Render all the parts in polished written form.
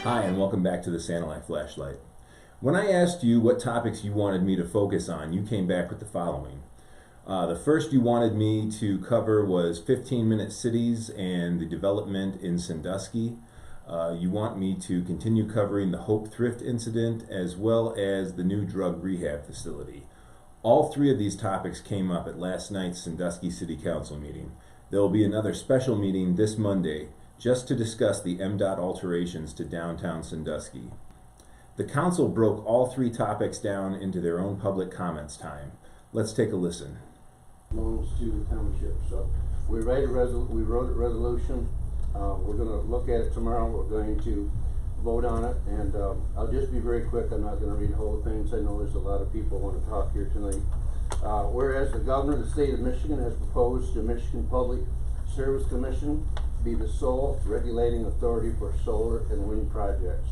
Hi, and welcome back to the Sandusky Flashlight. When I asked you what topics you wanted me to focus on, you came back with the following. The first you wanted me to cover was 15-minute cities and the development in Sandusky. You want me to continue covering the Hope Thrift incident as well as the new drug rehab facility. All three of these topics came up at last night's Sandusky City Council meeting. There will be another special meeting this Monday just to discuss the MDOT alterations to downtown Sandusky. The council broke all three topics down into their own public comments time. Let's take a listen. Belongs to the township. So we wrote a resolution. We're going to look at it tomorrow. We're going to vote on it, and I'll just be very quick. I'm not going to read the whole thing. I know there's a lot of people who want to talk here tonight. Whereas the governor of the state of Michigan has proposed the Michigan Public Service Commission be the sole regulating authority for solar and wind projects.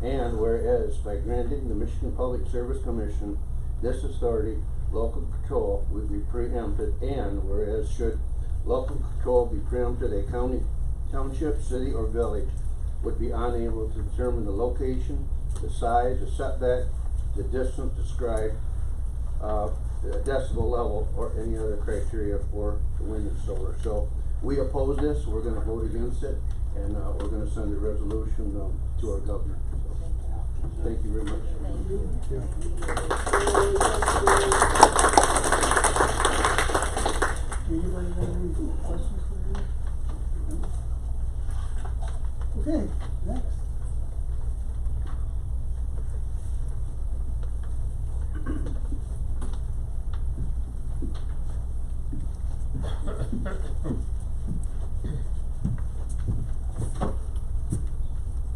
And whereas by granting the Michigan Public Service Commission this authority, local control would be preempted, and whereas should local control be preempted, a county, township, city, or village would be unable to determine the location, the size, the setback, the distance described, the decibel level, or any other criteria for the wind and solar. So we oppose this. We're going to vote against it, and we're going to send a resolution to our governor. So, thank you very much. Thank you. Anybody have any questions for you? Okay, next.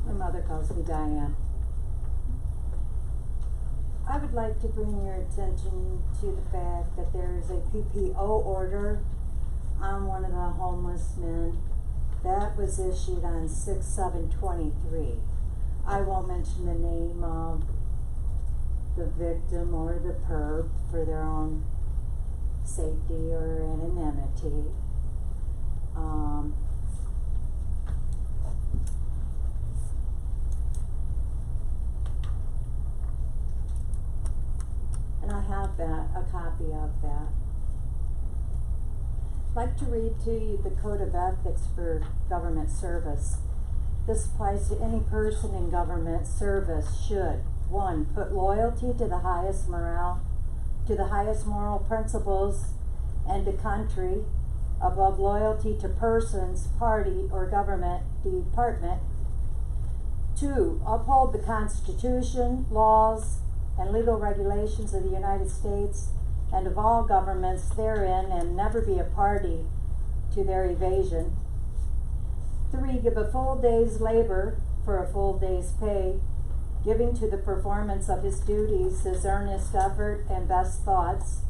My mother calls me Diane. I would like to bring your attention to the fact that there is a PPO order on one of the homeless men that was issued on 6/7/23. I won't mention the name of the victim or the perp for their own safety or anonymity. And I have a copy of that. I'd like to read to you the Code of Ethics for Government Service. This applies to any person in government service should, 1, put loyalty to the highest moral principles and to country above loyalty to persons, party, or government department. 2, uphold the Constitution, laws, and legal regulations of the United States and of all governments therein, and never be a party to their evasion. 3, give a full day's labor for a full day's pay, giving to the performance of his duties his earnest effort and best thoughts.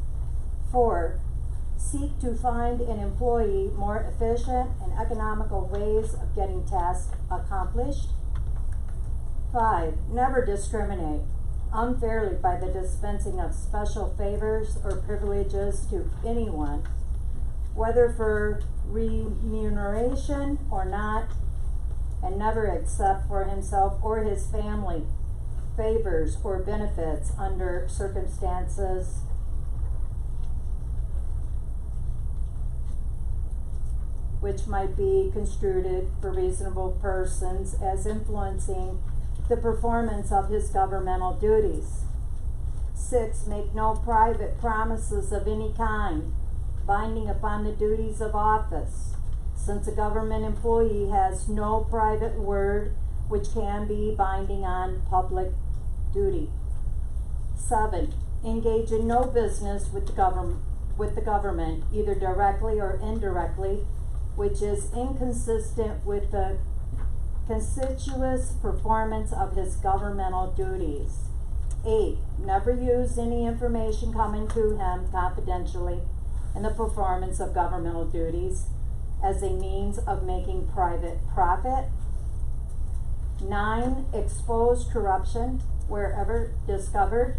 4, seek to find and employ more efficient and economical ways of getting tasks accomplished. 5, never discriminate unfairly by the dispensing of special favors or privileges to anyone, whether for remuneration or not, and never accept for himself or his family favors or benefits under circumstances which might be construed for reasonable persons as influencing the performance of his governmental duties. 6, make no private promises of any kind binding upon the duties of office, since a government employee has no private word which can be binding on public duty. 7, engage in no business with the government, either directly or indirectly, which is inconsistent with the conspicuous performance of his governmental duties. 8, never use any information coming to him confidentially in the performance of governmental duties as a means of making private profit. 9, expose corruption wherever discovered.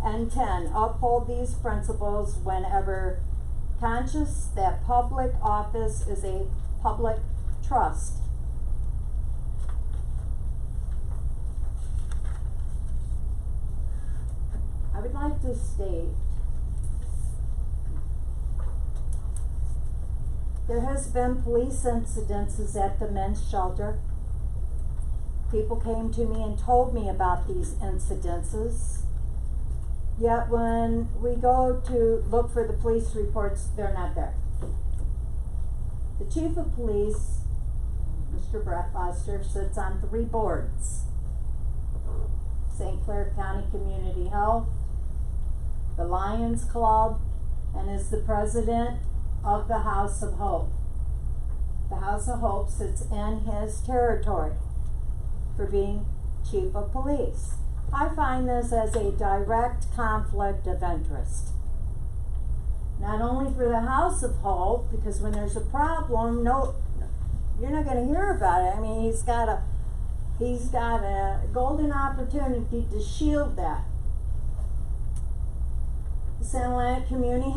And 10, uphold these principles whenever conscious that public office is a public trust. like to state there has been police incidences at the men's shelter. People came to me and told me about these incidences. Yet when we go to look for the police reports, they're not there. The chief of police, Mr. Brett Foster, sits on 3 boards. St. Clair County Community Health, the Lions Club, and is the president of the House of Hope. The House of Hope sits in his territory for being chief of police. I find this as a direct conflict of interest. Not only for the House of Hope, because when there's a problem, you're not going to hear about it. I mean, he's got a golden opportunity to shield that. The Santa Ana Community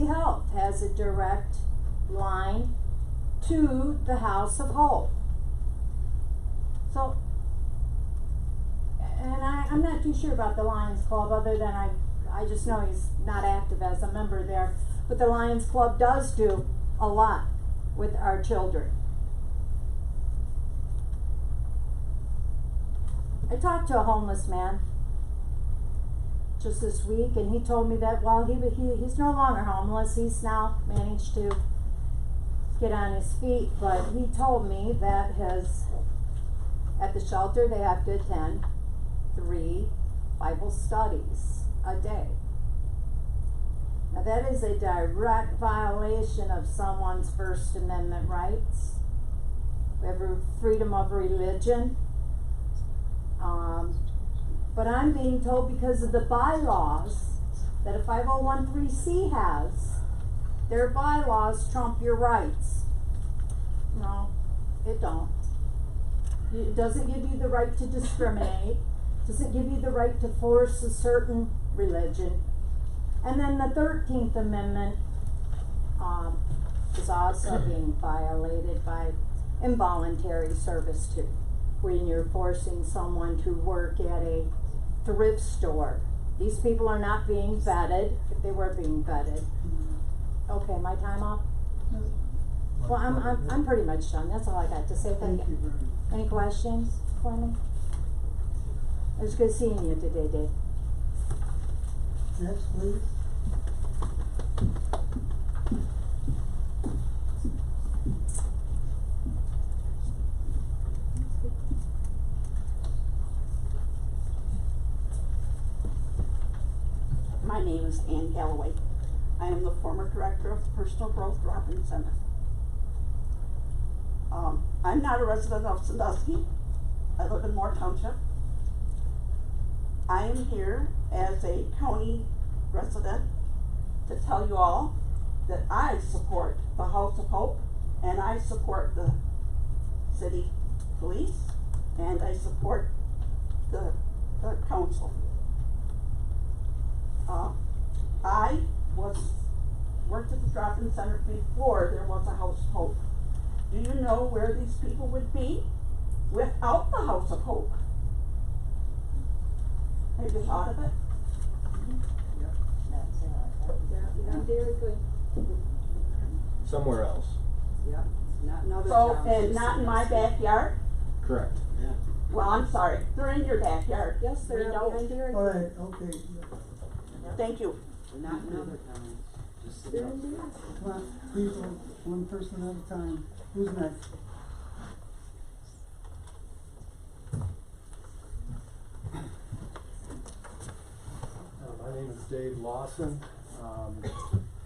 Health has a direct line to the House of Hope. So, and I'm not too sure about the Lions Club, other than I just know he's not active as a member there. But the Lions Club does do a lot with our children. I talked to a homeless man just this week, and he told me that while he's no longer homeless, he's now managed to get on his feet, but he told me that at the shelter they have to attend 3 Bible studies a day. Now that is a direct violation of someone's First Amendment rights. We have freedom of religion. But I'm being told because of the bylaws that a 5013C has, their bylaws trump your rights. No, it don't. It doesn't give you the right to discriminate. It doesn't give you the right to force a certain religion. And then the 13th Amendment is also being violated by involuntary service too, when you're forcing someone to work at a thrift store. These people are not being vetted, if they were being vetted. Okay, my time up? Well, I'm pretty much done. That's all I got to say. Thank you. very much. Any questions for me? It was good seeing you today, Dave. Next, please. My name is Ann Galloway. I am the former director of the Personal Growth Drop-In Center. I'm not a resident of Sandusky. I live in Moore Township. I am here as a county resident to tell you all that I support the House of Hope, and I support the city police, and I support the council. I worked at the drop-in center before there was a House of Hope. Do you know where these people would be without the House of Hope? Have you thought of it? Somewhere else. Yeah, not in other So, towns, and just not in my Sandusky. backyard? Correct. Well, I'm sorry, they're in your backyard. Yes, We they're don't- behind Dairy All Queen. right, okay. Thank you. Not in other towns, just They're in Sandusky. Dairy. Come on, people, one person at a time. Who's next? My name is Dave Lawson.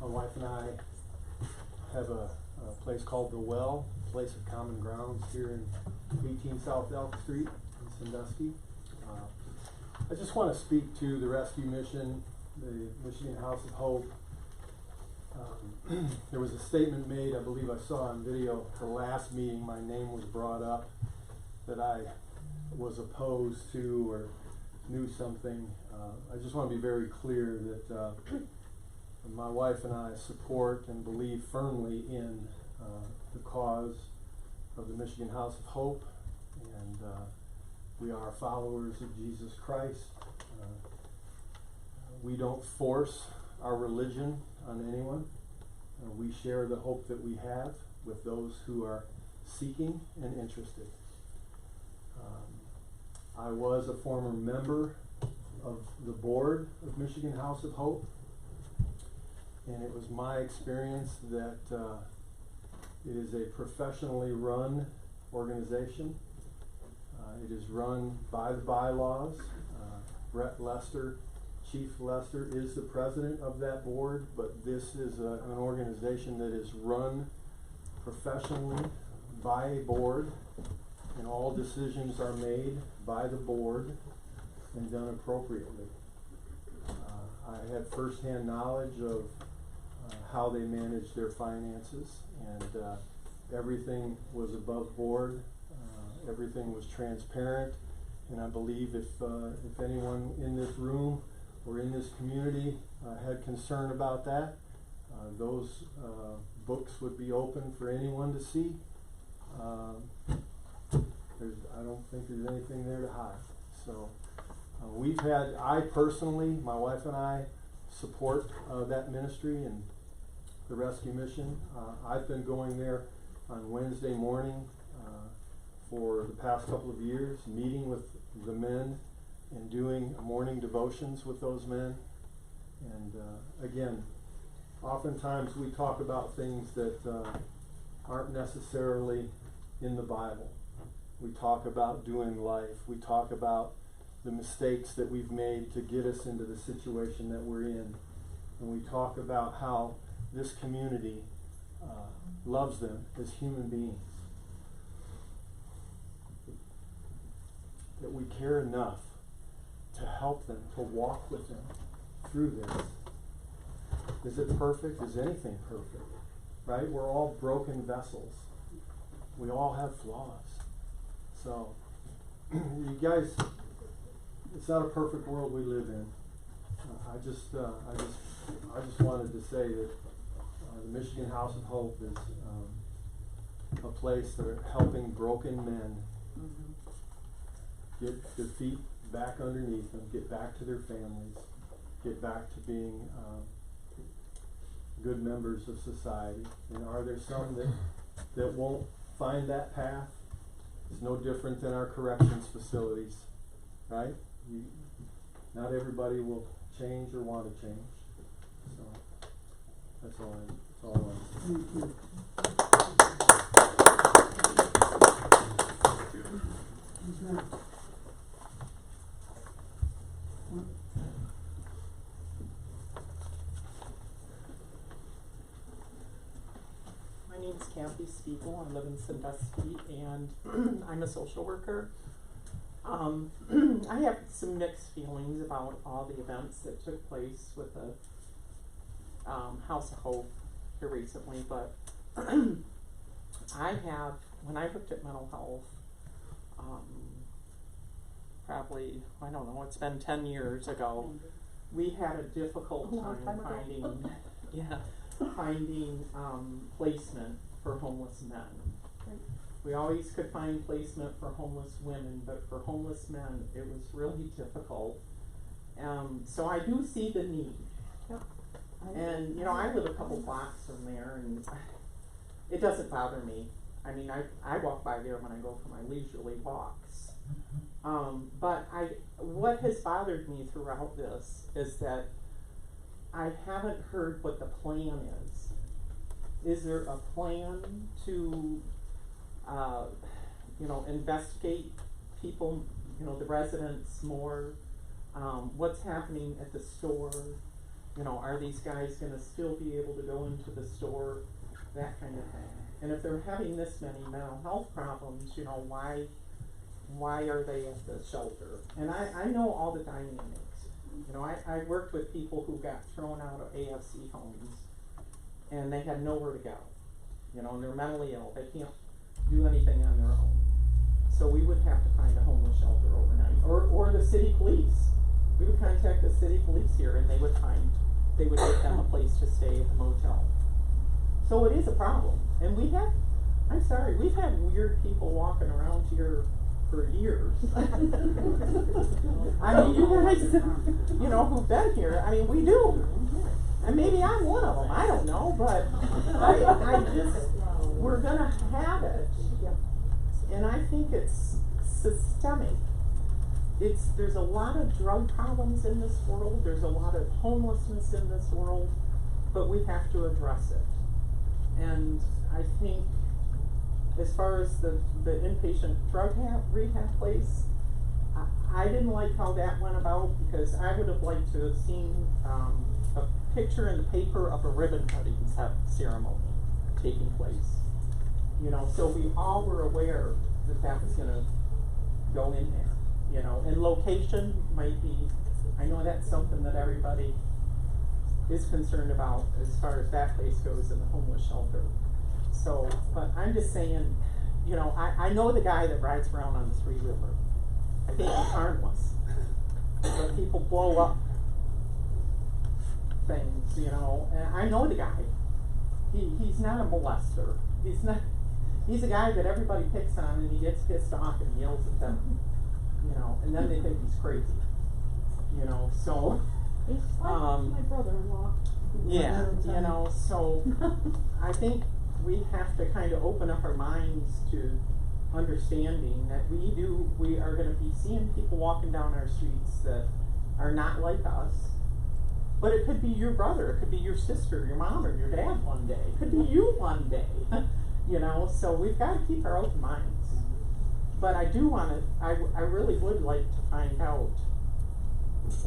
My wife and I have a place called The Well, Place of Common Grounds here in 18 South Elk Street in Sandusky. I just want to speak to the rescue mission, the Michigan House of Hope. There was a statement made, I believe I saw on video, the last meeting my name was brought up, that I was opposed to or knew something. I just want to be very clear that my wife and I support and believe firmly in the cause of the Michigan House of Hope, and we are followers of Jesus Christ. We don't force our religion on anyone. We share the hope that we have with those who are seeking and interested. I was a former member of the board of Michigan House of Hope, and it was my experience that it is a professionally run organization. It is run by the bylaws. Brett Lester, Chief Lester, is the president of that board, but this is an organization that is run professionally by a board, and all decisions are made by the board and done appropriately. I had firsthand knowledge of how they manage their finances, and everything was above board. Everything was transparent, and I believe if anyone in this room or in this community had concern about that, those books would be open for anyone to see. I don't think there's anything there to hide. So I personally, my wife and I, support that ministry and the rescue mission. I've been going there on Wednesday morning for the past couple of years, meeting with the men and doing morning devotions with those men. And again, oftentimes we talk about things that aren't necessarily in the Bible. We talk about doing life. We talk about the mistakes that we've made to get us into the situation that we're in. And we talk about how this community loves them as human beings. That we care enough to help them, to walk with them through this. Is it perfect? Is anything perfect? Right? We're all broken vessels. We all have flaws. So, you guys, it's not a perfect world we live in. I just wanted to say that the Michigan House of Hope is a place that are helping broken men get their feet back underneath them, get back to their families, get back to being good members of society. And are there some that won't find that path? It's no different than our corrections facilities, right? Not everybody will change or want to change. So that's all I want to say. Thank you. Who's next? My name's Kathy Spiegel. I live in Sandusky, and I'm a social worker. I have some mixed feelings about all the events that took place with the House of Hope here recently, but when I looked at mental health, probably, I don't know, it's been 10 years ago, we had a difficult time finding placement for homeless men. We always could find placement for homeless women, but for homeless men, it was really difficult. So I do see the need. Yep. And, I live a couple blocks from there, and it doesn't bother me. I mean, I walk by there when I go for my leisurely walks. But what has bothered me throughout this is that I haven't heard what the plan is. Is there a plan to, investigate people, the residents more? What's happening at the store? Are these guys gonna still be able to go into the store? That kind of thing. And if they're having this many mental health problems, why are they at the shelter? And I know all the dynamics. I worked with people who got thrown out of AFC homes, and they had nowhere to go. And they're mentally ill. They can't do anything on their own. So we would have to find a homeless shelter overnight, or the city police. We would contact the city police here, and they would get them a place to stay at the motel. So it is a problem. And we've had weird people walking around here for years. I mean, you guys, you know, who've been here, I mean, we do. And maybe I'm one of them, I don't know, but I just, we're gonna have it. And I think it's systemic. There's a lot of drug problems in this world, there's a lot of homelessness in this world, but we have to address it. And I think as far as the inpatient drug rehab place, I didn't like how that went about, because I would have liked to have seen a picture in the paper of a ribbon cutting ceremony taking place. You know, so we all were aware that that was gonna go in there, you know, and location might be, I know that's something that everybody is concerned about as far as that place goes in the homeless shelter. So, but I'm just saying, you know, I know the guy that rides around on the three-wheeler. I think he's harmless. But people blow up things, you know, and I know the guy. He's not a molester. He's a guy that everybody picks on, and he gets pissed off and yells at them, you know, and then they think he's crazy, you know, so. He's like my brother-in-law. Yeah, you know, so I think we have to kind of open up our minds to understanding that we are going to be seeing people walking down our streets that are not like us. But it could be your brother, it could be your sister, your mom, or your dad one day. It could be you one day. You know, so we've got to keep our open minds. But I do want to, I really would like to find out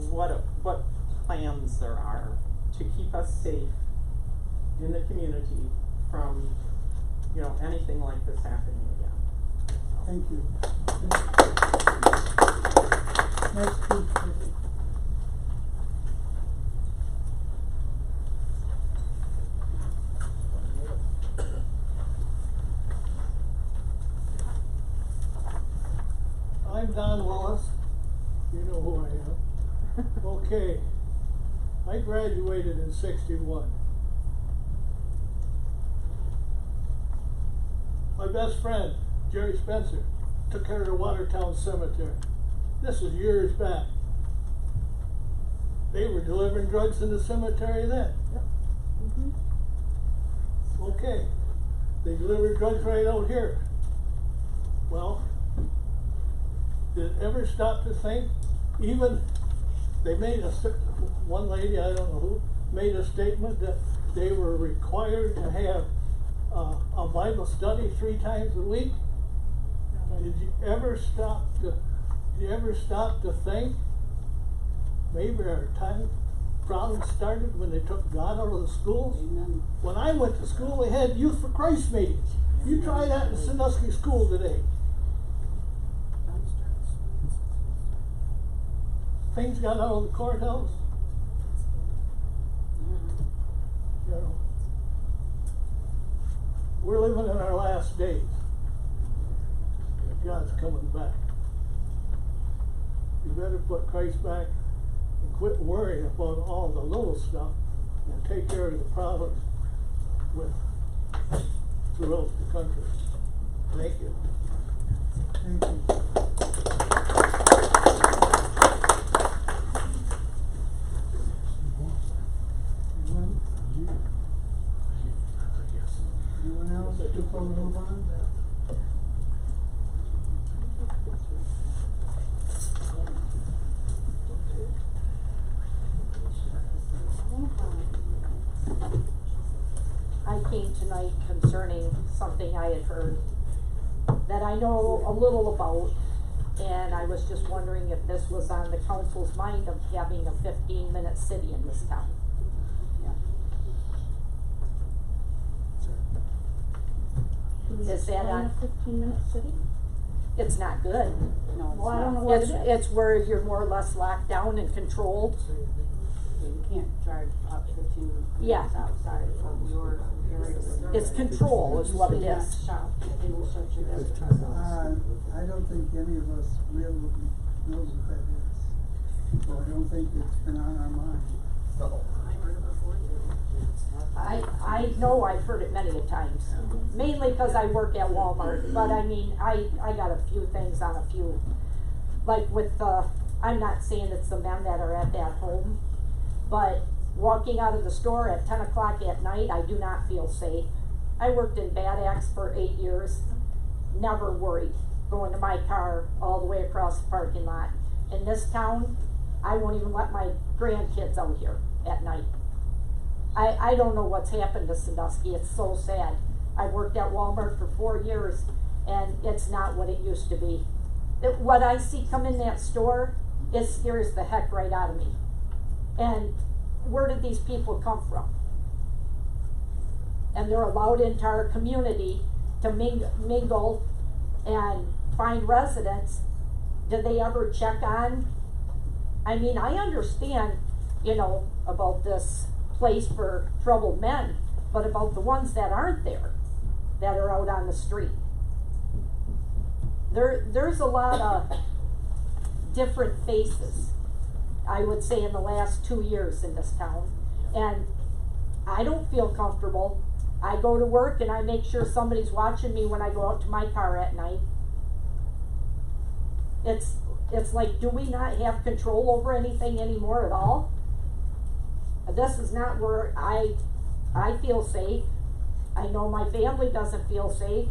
what plans there are to keep us safe in the community from, you know, anything like this happening again. Thank you. Next, please. I'm Don Willis. You know who I am. Okay. I graduated in '61. My best friend, Jerry Spencer, took care of the Watertown Cemetery. This is years back. They were delivering drugs in the cemetery then. Yep. Mm-hmm. Okay. They delivered drugs right out here. Well, did it ever stop to think? Even they made one lady, I don't know who, made a statement that they were required to have a Bible study 3 times a week. Did you ever stop to think maybe our time problems started when they took God out of the schools? Amen. When I went to school, they had Youth for Christ meetings. You try that in Sandusky school today. Things got out of the courthouse. You know, we're living in our last days. God's coming back. You better put Christ back and quit worrying about all the little stuff and take care of the problems throughout the country. Thank you. Thank you. Anyone else before we move on? I came tonight concerning something I had heard that I know a little about, and I was just wondering if this was on the council's mind of having a 15-minute city in this town. Is that on a 15-minute city? It's not good. No, Well, I don't know what it is. It's where you're more or less locked down and controlled. You can't drive up 15 minutes Yeah. outside of your area. It's control is what it You is. cannot shop. They will shut you down. I don't think any of us really knows what that is. So I don't think it's been on our mind. I know I've heard it many a times, mainly because I work at Walmart, but I mean, I got a few things on a few, like with I'm not saying it's the men that are at that home, but walking out of the store at 10 o'clock at night, I do not feel safe. I worked in Bad Axe for 8 years, never worried going to my car all the way across the parking lot. In this town, I won't even let my grandkids out here at night. I don't know what's happened to Sandusky. It's so sad. I worked at Walmart for 4 years, and it's not what it used to be. What I see come in that store, it scares the heck right out of me. And where did these people come from? And they're allowed into our community to mingle and find residents. Did they ever check on? I mean, I understand, you know, about this place for troubled men, but about the ones that aren't there, that are out on the street. There's a lot of different faces, I would say, in the last 2 years in this town, and I don't feel comfortable. I go to work and I make sure somebody's watching me when I go out to my car at night. It's like, do we not have control over anything anymore at all? This is not where I feel safe. I know my family doesn't feel safe.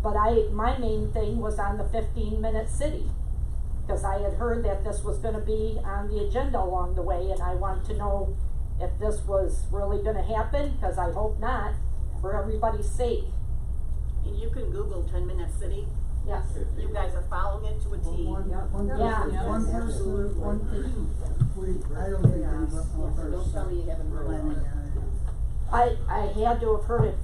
But my main thing was on the 15-minute city, because I had heard that this was going to be on the agenda along the way, and I wanted to know if this was really going to happen, because I hope not, for everybody's sake. And you can Google 10-minute city. Yes. You guys are following it to a T. One Yeah. person, I don't think there's one person. Don't tell me you haven't heard planning it. on it. I had to have heard it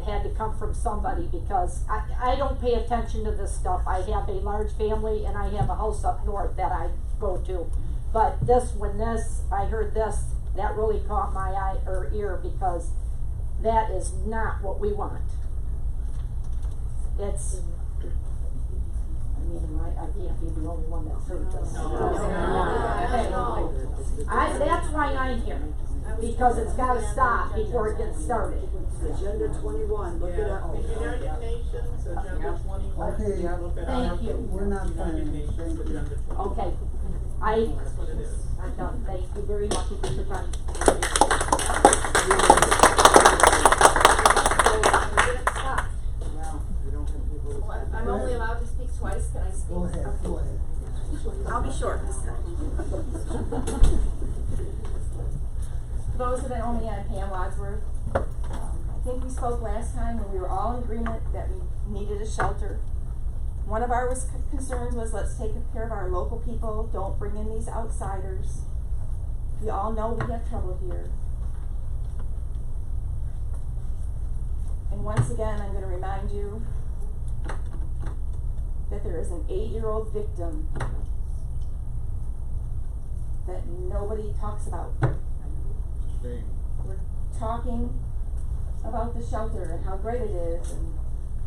had to come from somebody, because I don't pay attention to this stuff. I have a large family and I have a house up north that I go to. But I heard this, that really caught my eye or ear, because that is not what we want. I can't be the only one that's heard this. That's why I'm here, because it's gotta stop before it gets started. Agenda 21, look it up. United Nations, Agenda 21. Okay. Look it Thank up. you. We're not United planning, Nations, thank you. Agenda 21. Okay, That's what it is. I'm done. Thank you very much for your time. I'm only allowed to speak twice. Can I speak? Go ahead. I'll be short this time. For those that know me, I'm Pam Wadsworth. I think we spoke last time and we were all in agreement that we needed a shelter. One of our concerns was, let's take care of our local people, don't bring in these outsiders. We all know we have trouble here. And once again, I'm going to remind you that there is an 8-year-old victim that nobody talks about. We're talking about the shelter and how great it is and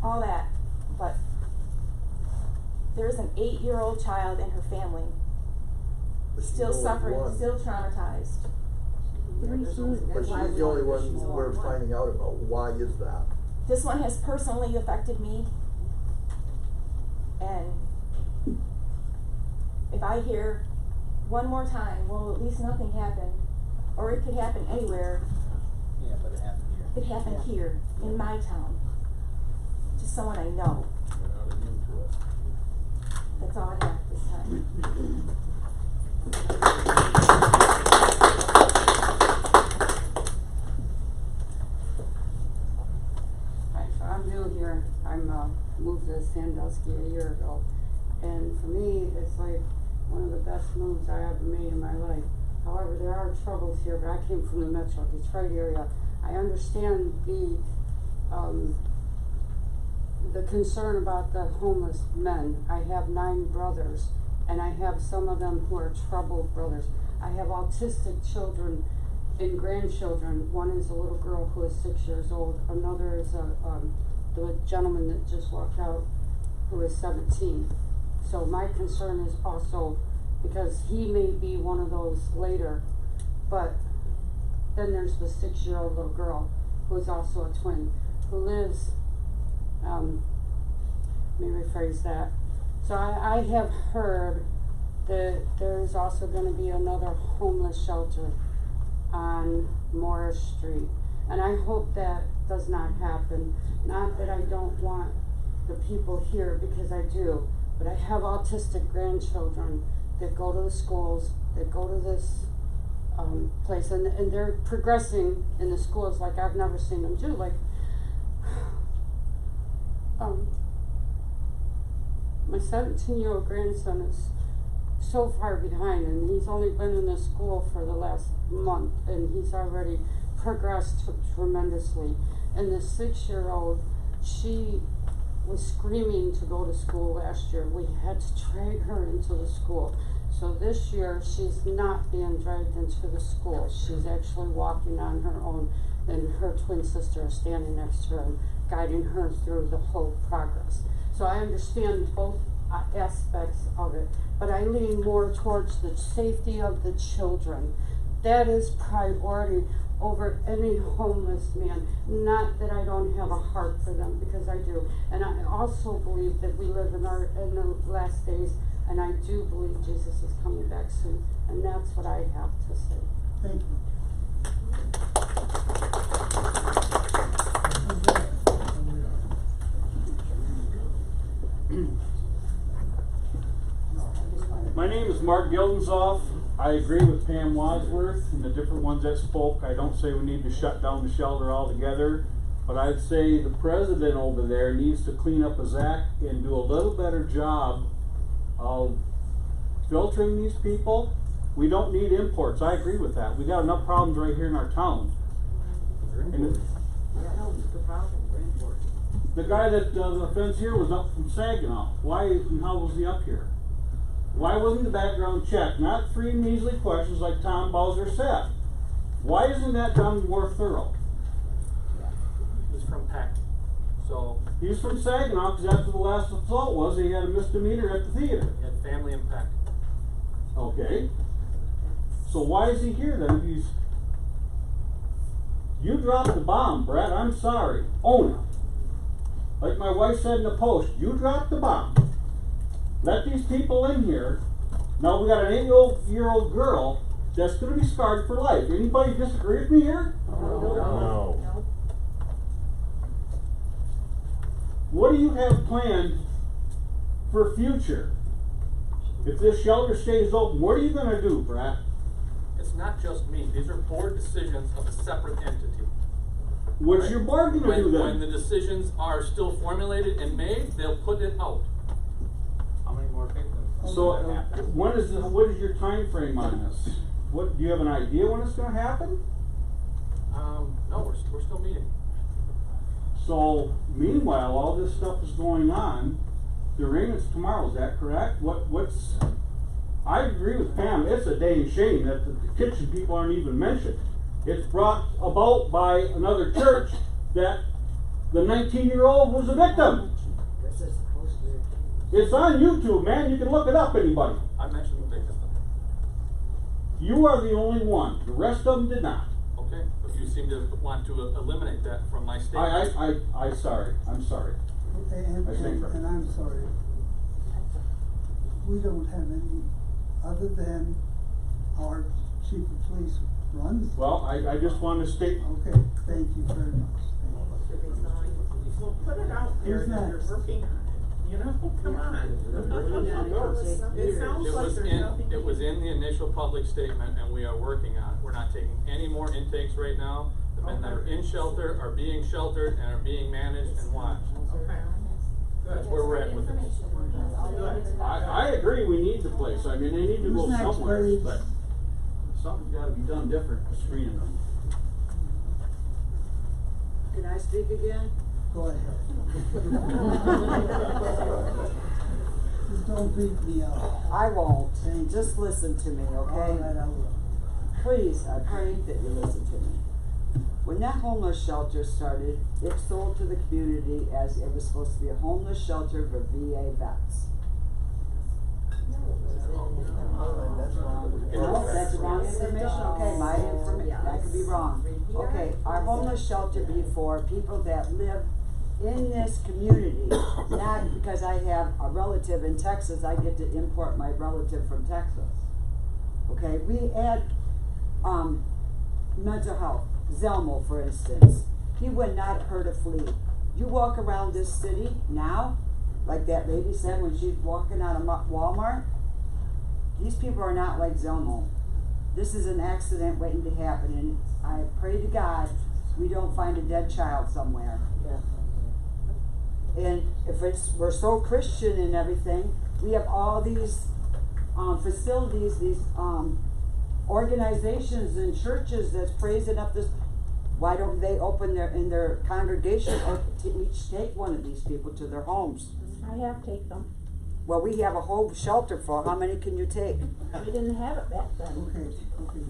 all that, but there's an 8-year-old child and her family still suffering, still traumatized. But she's the only one we're finding out about. Why is that? This one has personally affected me, and if I hear one more time, well, at least nothing happened, or it could happen anywhere. Yeah, but it happened here. It happened here, in my town, to someone I know. That's all I have this time. Hi, so I'm new here. I'm moved to Sandusky a year ago, and for me, it's like one of the best moves I ever made in my life. However, there are troubles here, but I came from the Metro Detroit area. I understand the concern about the homeless men. I have 9 brothers, and I have some of them who are troubled brothers. I have autistic children and grandchildren. One is a little girl who is 6 years old. Another is the gentleman that just walked out, who is 17. So my concern is also because he may be one of those later. But then there's the 6-year-old little girl who's also a twin, who lives, let me rephrase that. So I have heard that there's also gonna be another homeless shelter on Morris Street. And I hope that does not happen. Not that I don't want the people here, because I do, but I have autistic grandchildren that go to the schools, that go to this place, and they're progressing in the schools like I've never seen them do. Like, my 17-year-old grandson is so far behind, and he's only been in the school for the last month, and he's already progressed tremendously. And the 6-year-old, she was screaming to go to school last year. We had to drag her into the school. So this year, she's not being dragged into the school. She's actually walking on her own, and her twin sister is standing next to her and guiding her through the whole progress. So I understand both aspects of it, but I lean more towards the safety of the children. That is priority over any homeless man. Not that I don't have a heart for them, because I do. And I also believe that we live in the last days, and I do believe Jesus is coming back soon. And that's what I have to say. Thank you. My name is Mark Gildenzoff. I agree with Pam Wadsworth and the different ones that spoke. I don't say we need to shut down the shelter altogether, but I'd say the president over there needs to clean up his act and do a little better job of filtering these people. We don't need imports. I agree with that. We got enough problems right here in our town. And the guy that the offense here was up from Saginaw. Why and how was he up here? Why wasn't the background checked? Not 3 measly questions like Tom Bowser said. Why isn't that done more thorough? He was from Peck, so He's from Saginaw, because that's what the last assault was. He had a misdemeanor at the theater. he had family in Peck. Okay. So why is he here then? If he's... You dropped the bomb, Brett. I'm sorry. Own it. Like my wife said in the post, you dropped the bomb. Let these people in here. Now we got an 8-year-old girl that's going to be scarred for life. Anybody disagree with me here? No. What do you have planned for future? If this shelter stays open, what are you going to do, Brett? It's not just me. These are board decisions of a separate entity. What's your board going to do then? When the decisions are still formulated and made, they'll put it out. How many more victims? So, what is your time frame on this? What do you have an idea when it's going to happen? No, we're still meeting. So, meanwhile, all this stuff is going on. The arraignment's tomorrow. Is that correct? I agree with Pam. It's a dang shame that the kitchen people aren't even mentioned. It's brought about by another church that the 19-year-old was a victim. It's on YouTube, man. You can look it up, anybody. I mentioned the victim. You are the only one. The rest of them did not. Okay, but you seem to want to eliminate that from my statement. I'm sorry. And I'm sorry. We don't have any, other than our chief of police runs. Well, I just want to state. Okay, thank you very much. Well, put it out there Who's that you're next? working on it. You know, come on. It sounds like there's nothing. It was in the initial public statement, and we are working on it. We're not taking any more intakes right now. The men that are in shelter are being sheltered and are being managed and watched. Okay. That's where we're at with it. I agree. We need the place. I mean, they need to Who's go next, somewhere, please? but something's got to be done different to screening them. Can I speak again? Go ahead. Just don't beat me up. I won't. Thank you. Just listen to me, okay? All right, I will. Please, I pray that you listen to me. When that homeless shelter started, it sold to the community as it was supposed to be a homeless shelter for VA vets. That's wrong. No, that's wrong information, okay, my that could be wrong. Okay, our homeless shelter be for people that live in this community, not because I have a relative in Texas, I get to import my relative from Texas. Okay, we add, mental health, Zelmo, for instance, he would not hurt a flea. You walk around this city now, like that lady said when she's walking out of Walmart, these people are not like Zelmo. This is an accident waiting to happen, and I pray to God we don't find a dead child somewhere. And if we're so Christian and everything, we have all these facilities, these organizations and churches that's praising up this. Why don't they open in their congregation or each take one of these people to their homes? I have taken them. Well, we have a whole shelter for, how many can you take? We didn't have it back then. Okay.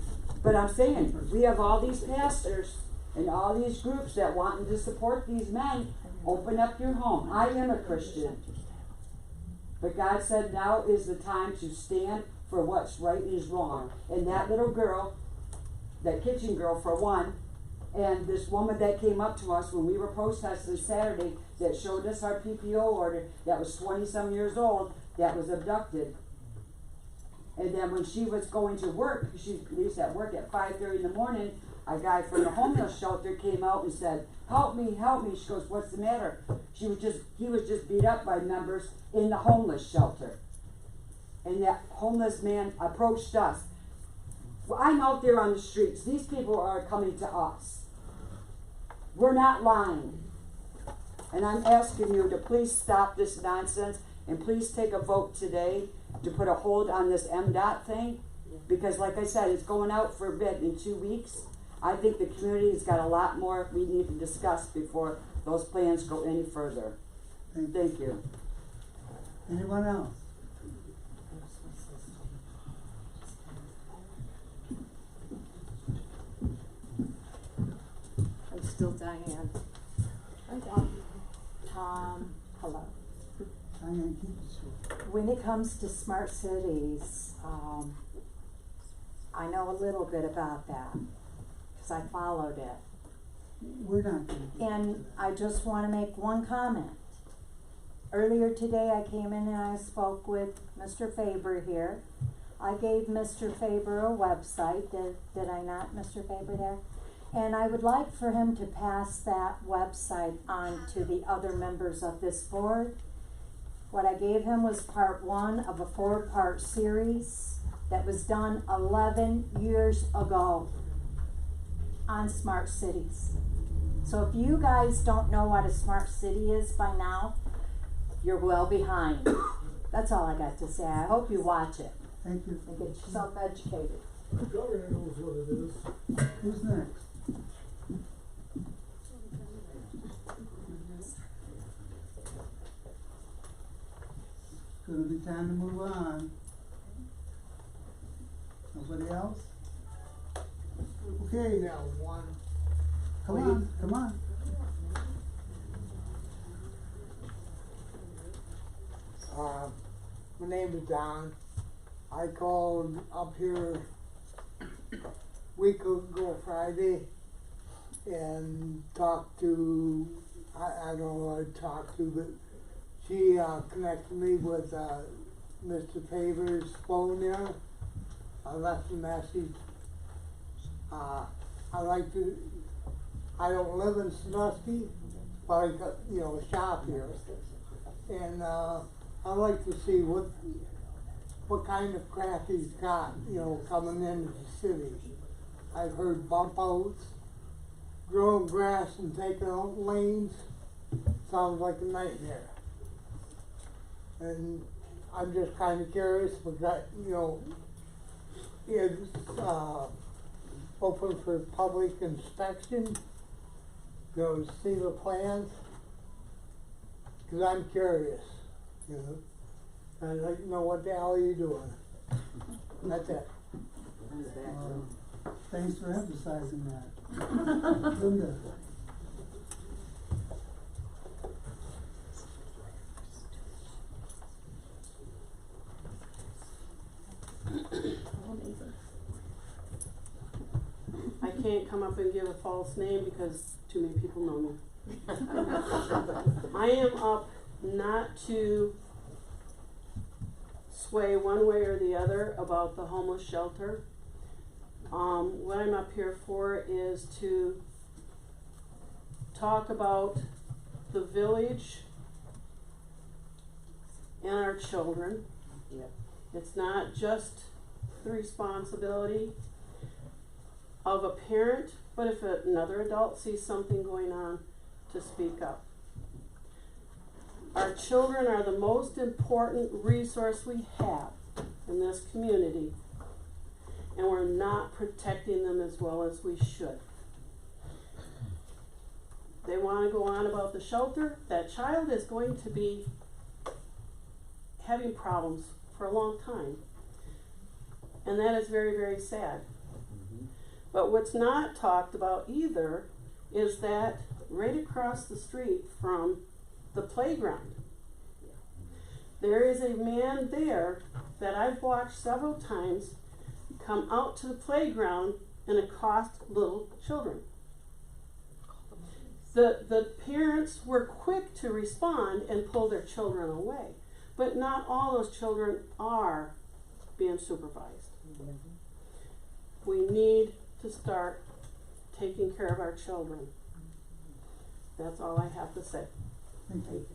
But I'm saying, we have all these pastors and all these groups that wanting to support these men. Open up your home. I am a Christian. But God said now is the time to stand for what's right and is wrong. And that little girl, that kitchen girl for one, and this woman that came up to us when we were protesting Saturday that showed us our PPO order that was 20-some years old, that was abducted. And then when she was going to work, she leaves at work at 5:30 in the morning, a guy from the homeless shelter came out and said, help me, help me. She goes, what's the matter? He was just beat up by members in the homeless shelter. And that homeless man approached us. Well, I'm out there on the streets. These people are coming to us. We're not lying. And I'm asking you to please stop this nonsense and please take a vote today to put a hold on this MDOT thing. Because like I said, it's going out for bid in 2 weeks. I think the community's got a lot more we need to discuss before those plans go any further. Thank you. Anyone else? I'm still Diane. Hello. Diane, keep it short. When it comes to smart cities, I know a little bit about that because I followed it. We're not going to. And I just want to make one comment. Earlier today I came in and I spoke with Mr. Faber here. I gave Mr. Faber a website, did I not, Mr. Faber there? And I would like for him to pass that website on to the other members of this board. What I gave him was part 1 of a 4-part series that was done 11 years ago on smart cities. So if you guys don't know what a smart city is by now, you're well behind. That's all I got to say. I hope you watch it. Thank you. And get yourself educated. The governor knows what it is. Who's next? It's gonna be time to move on. Nobody else? Okay. Now, one. Come on. My name is Don. I called up here a week ago Friday and talked to, I don't know who I talked to, but she connected me with Mr. Favor's phone there. I left a message. I don't live in Sandusky, but I got, a shop here. And I'd like to see what kind of crap he's got, coming into the city. I've heard bump outs, growing grass and taking out lanes. Sounds like a nightmare. And I'm just kind of curious, because, it's open for public inspection. Go see the plans, because I'm curious, I'd like to know what the hell you're doing. That's it. Thanks for emphasizing that. Linda. can't come up and give a false name because too many people know me. I am up not to sway one way or the other about the homeless shelter. What I'm up here for is to talk about the village and our children. Yep. It's not just the responsibility of a parent, but if another adult sees something going on, to speak up. Our children are the most important resource we have in this community, and we're not protecting them as well as we should. They want to go on about the shelter. That child is going to be having problems for a long time, and that is very, very sad. But what's not talked about either is that right across the street from the playground, there is a man there that I've watched several times come out to the playground and accost little children. The parents were quick to respond and pull their children away, but not all those children are being supervised. We need to start taking care of our children. That's all I have to say. Thank you.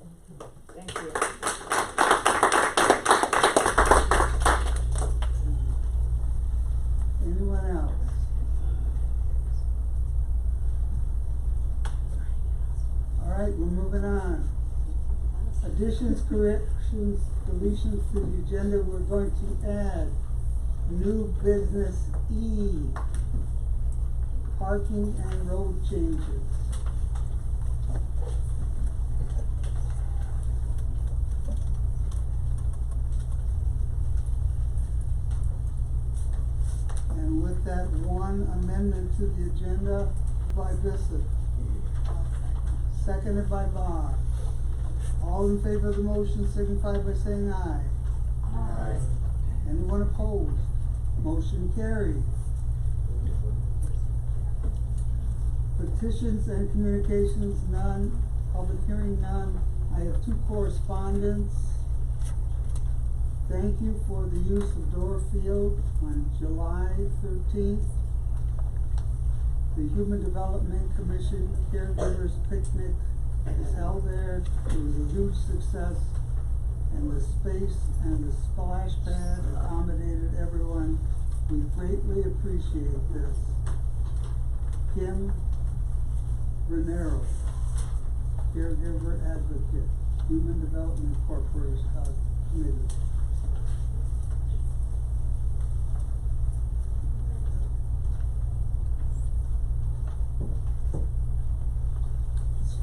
Thank you. Anyone else? All right, we're moving on. Additions, corrections, deletions to the agenda. We're going to add new business E, parking and road changes. And with that one amendment to the agenda by Bissett, seconded by Bond. All in favor of the motion signify by saying aye. Aye. Anyone opposed? Motion carried. Petitions and communications, none. Public hearing, none. I have two correspondence. Thank you for the use of Door Field on July 13th. The Human Development Commission Caregivers Picnic is held there. It was a huge success, and the space and the splash pad accommodated everyone. We greatly appreciate this. Kim Renero, Caregiver Advocate, Human Development Corporation Committee.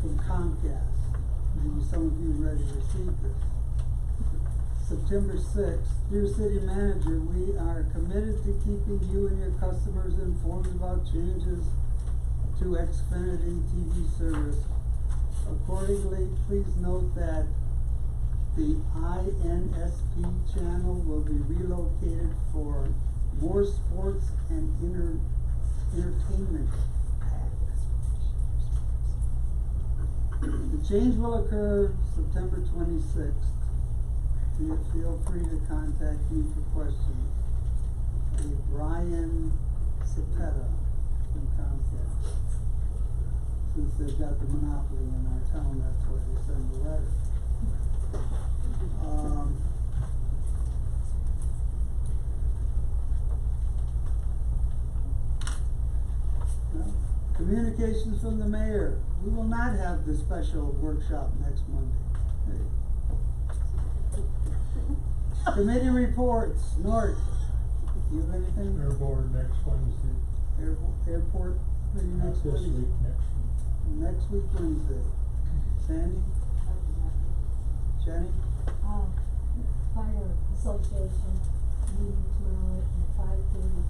From Comcast. Maybe some of you already received this. September 6th, dear City Manager, we are committed to keeping you and your customers informed about changes to Xfinity TV service. Accordingly, please note that the INSP channel will be relocated for more sports and entertainment. The change will occur September 26th. Feel free to contact me for questions. Brian Cepeda from Comcast. Since they've got the monopoly in our town, that's why they send the letter. Communications from the mayor. We will not have the special workshop next Monday. Hey. Committee reports. Nort, do you have anything? Airborne next Wednesday. Airport committee next This Wednesday? week, next week. Next week, Wednesday. Sandy? Jenny? Fire Association meeting tomorrow at 5:30.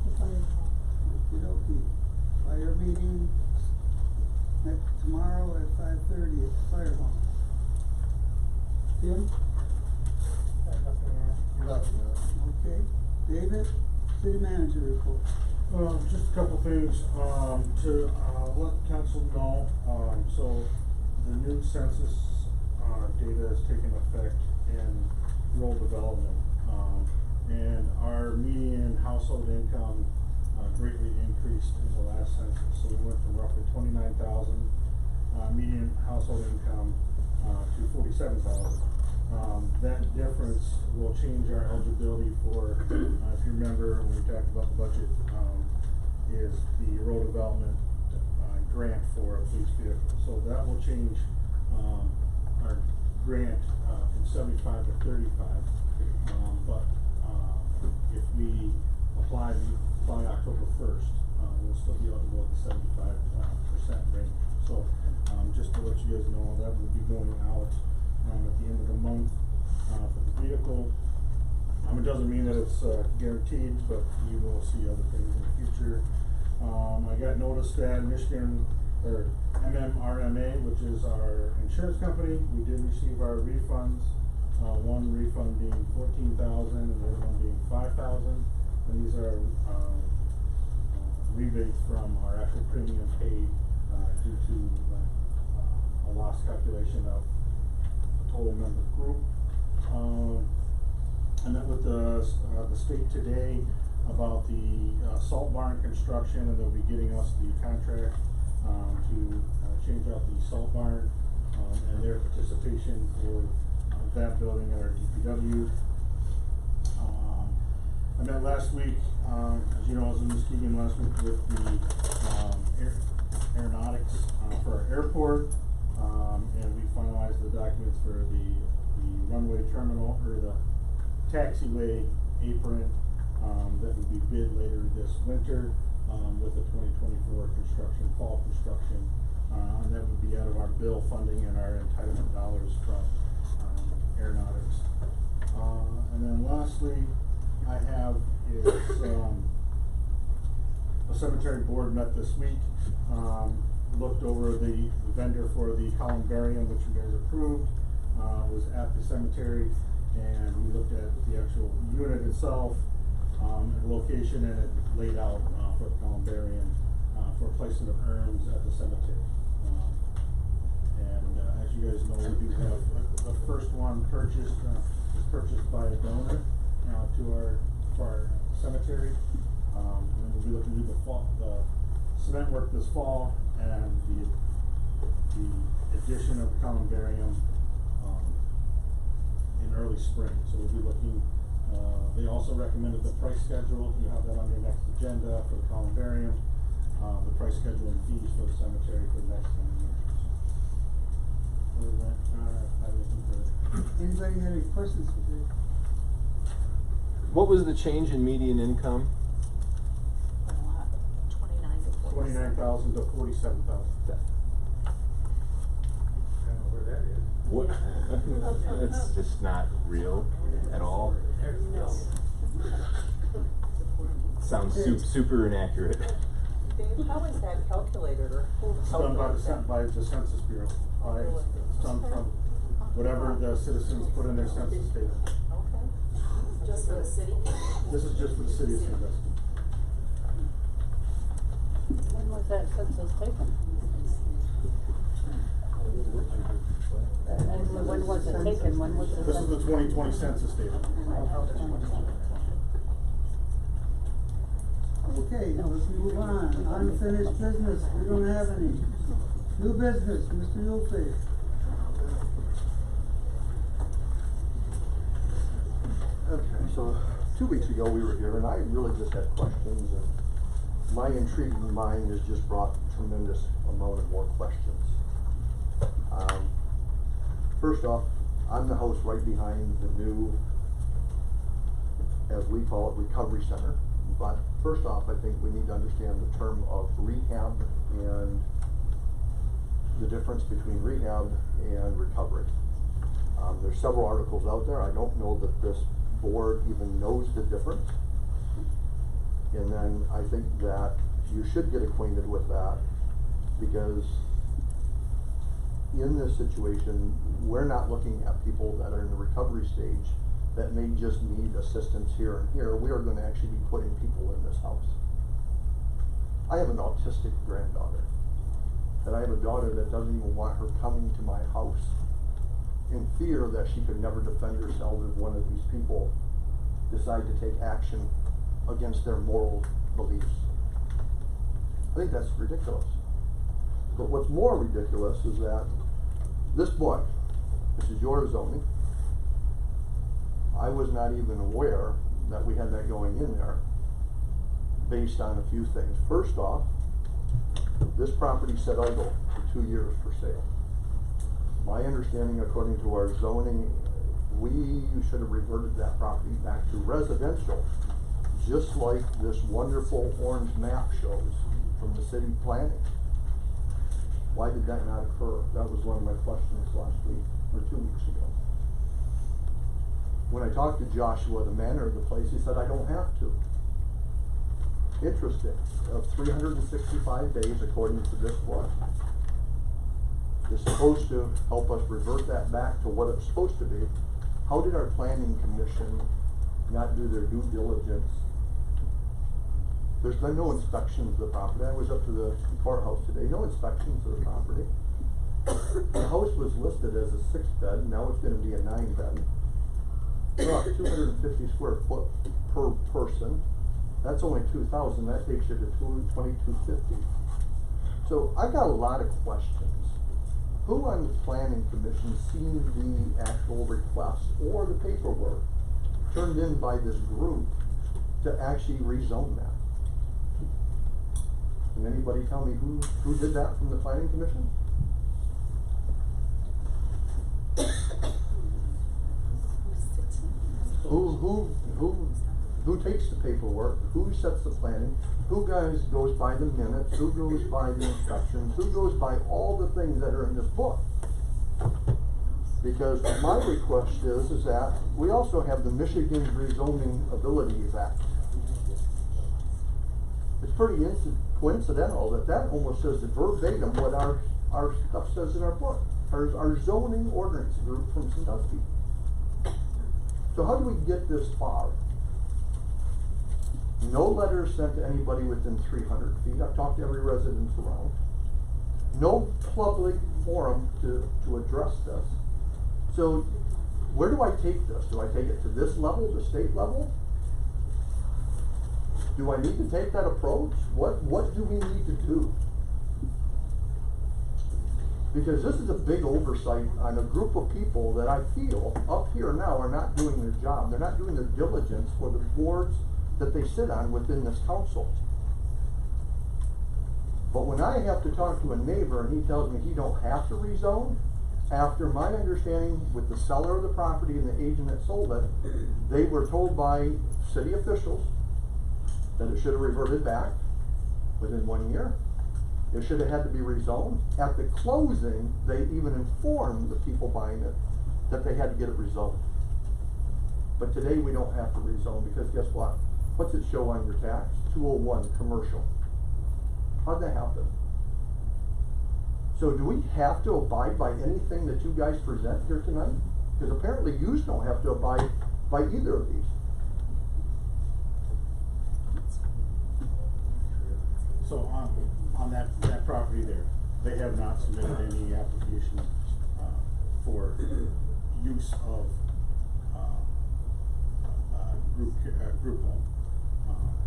The fire hall. Okey-dokey. Fire meeting tomorrow at 5:30 at the fire hall. Tim? Nothing else. Okay. David, city manager report. Just a couple things, to, let council know, so the new census, data has taken effect in rural development. And our median household income, greatly increased in the last census, so we went from roughly 29,000, median household income, to 47,000. That difference will change our eligibility for, if you remember when we talked about the budget, is the rural development grant for a police vehicle. So that will change our grant from 75 to 35. But if we apply October 1st, we'll still be eligible at the 75% range. So just to let you guys know, that will be going out at the end of the month for the vehicle. It doesn't mean that it's guaranteed, but you will see other things in the future. I got notice that Michigan, or MMRMA, which is our insurance company, we did receive our refunds. One refund being $14,000 and the other one being $5,000. And these are rebates from our actual premium paid due to a loss calculation of the total member group. I met with the state today about the salt barn construction, and they'll be getting us the contract to change out the salt barn and their participation for that building at our DPW. I met last week, as you know, I was in Muskegon last week with the aeronautics for our airport, and we finalized the documents for the runway terminal, or the taxiway apron that would be bid later this winter with the 2024 construction, fall construction, and that would be out of our bill funding and our entitlement dollars from aeronautics. And then lastly, I have is the cemetery board met this week, looked over the vendor for the columbarium, which you guys approved, was at the cemetery, and we looked at the actual unit itself, and the location, and it laid out for the columbarium for placement of urns at the cemetery. And as you guys know, we do have the first one purchased, was purchased by a donor for our cemetery. And then we'll be looking to do the cement work this fall, and the addition of the columbarium in early spring. So we'll be looking. They also recommended the price schedule. You have that on your next agenda for the columbarium. The price schedule and fees for the cemetery for the next 10 years. Anybody got any questions for Dave? What was the change in median income? 29,000 to 47,000. I don't know where that is. What? It's just not real at all. Sounds super inaccurate. Dave, how is that calculated, or who It's done by the Census Bureau. It's done from whatever the citizens put in their census data. Okay. Just for the city? This is just for the city of Sandusky. When was that census taken? And when was it taken? When was the This is the 2020 census data. Okay, let's move on. Unfinished business, we don't have any. New business, Mr. Yulfe. Okay, so 2 weeks ago we were here, and I really just had questions, and my intriguing mind has just brought tremendous amount of more questions. First off, I'm the house right behind the new, as we call it, recovery center. But first off, I think we need to understand the term of rehab and the difference between rehab and recovery. There's several articles out there. I don't know that this board even knows the difference. And then I think that you should get acquainted with that, because in this situation, we're not looking at people that are in the recovery stage that may just need assistance here and here. We are going to actually be putting people in this house. I have an autistic granddaughter, and I have a daughter that doesn't even want her coming to my house in fear that she could never defend herself if one of these people decide to take action against their moral beliefs. I think that's ridiculous. But what's more ridiculous is that this book, this is your zoning, I was not even aware that we had that going in there based on a few things. First off, this property sat idle for 2 years for sale. My understanding, according to our zoning, we should have reverted that property back to residential, just like this wonderful orange map shows from the city planning. Why did that not occur? That was one of my questions last week, or 2 weeks ago. When I talked to Joshua, the manager of the place, he said, I don't have to. Interesting. Of 365 days, according to this book, is supposed to help us revert that back to what it's supposed to be. How did our planning commission not do their due diligence? There's been no inspections of the property. I was up to the courthouse today, no inspections of the property. The house was listed as a 6-bed, now it's gonna be a 9-bed. About 250 square foot per person. That's only 2,000, that takes you to 2,250. So I got a lot of questions. Who on the planning commission seen the actual request or the paperwork turned in by this group to actually rezone that? Can anybody tell me who did that from the planning commission? Who takes the paperwork? Who sets the planning? Who goes by the minutes? Who goes by the instructions? Who goes by all the things that are in this book? Because my request is that we also have the Michigan Rezoning Abilities Act. It's pretty coincidental that almost says verbatim what our stuff says in our book. Our zoning ordinance group from Sandusky. So how do we get this far? No letters sent to anybody within 300 feet. I've talked to every resident around. No public forum to address this. So where do I take this? Do I take it to this level, the state level? Do I need to take that approach? What do we need to do? Because this is a big oversight on a group of people that I feel up here now are not doing their job. They're not doing their diligence for the boards that they sit on within this council. But when I have to talk to a neighbor and he tells me he don't have to rezone, after my understanding with the seller of the property and the agent that sold it, they were told by city officials that it should have reverted back within 1 year. It should have had to be rezoned. At the closing, they even informed the people buying it that they had to get it rezoned. But today we don't have to rezone because guess what? What's it show on your tax? 201 commercial. How'd that happen? So do we have to abide by anything that you guys present here tonight? Because apparently you don't have to abide by either of these. So on that property there, they have not submitted any application for use of group home.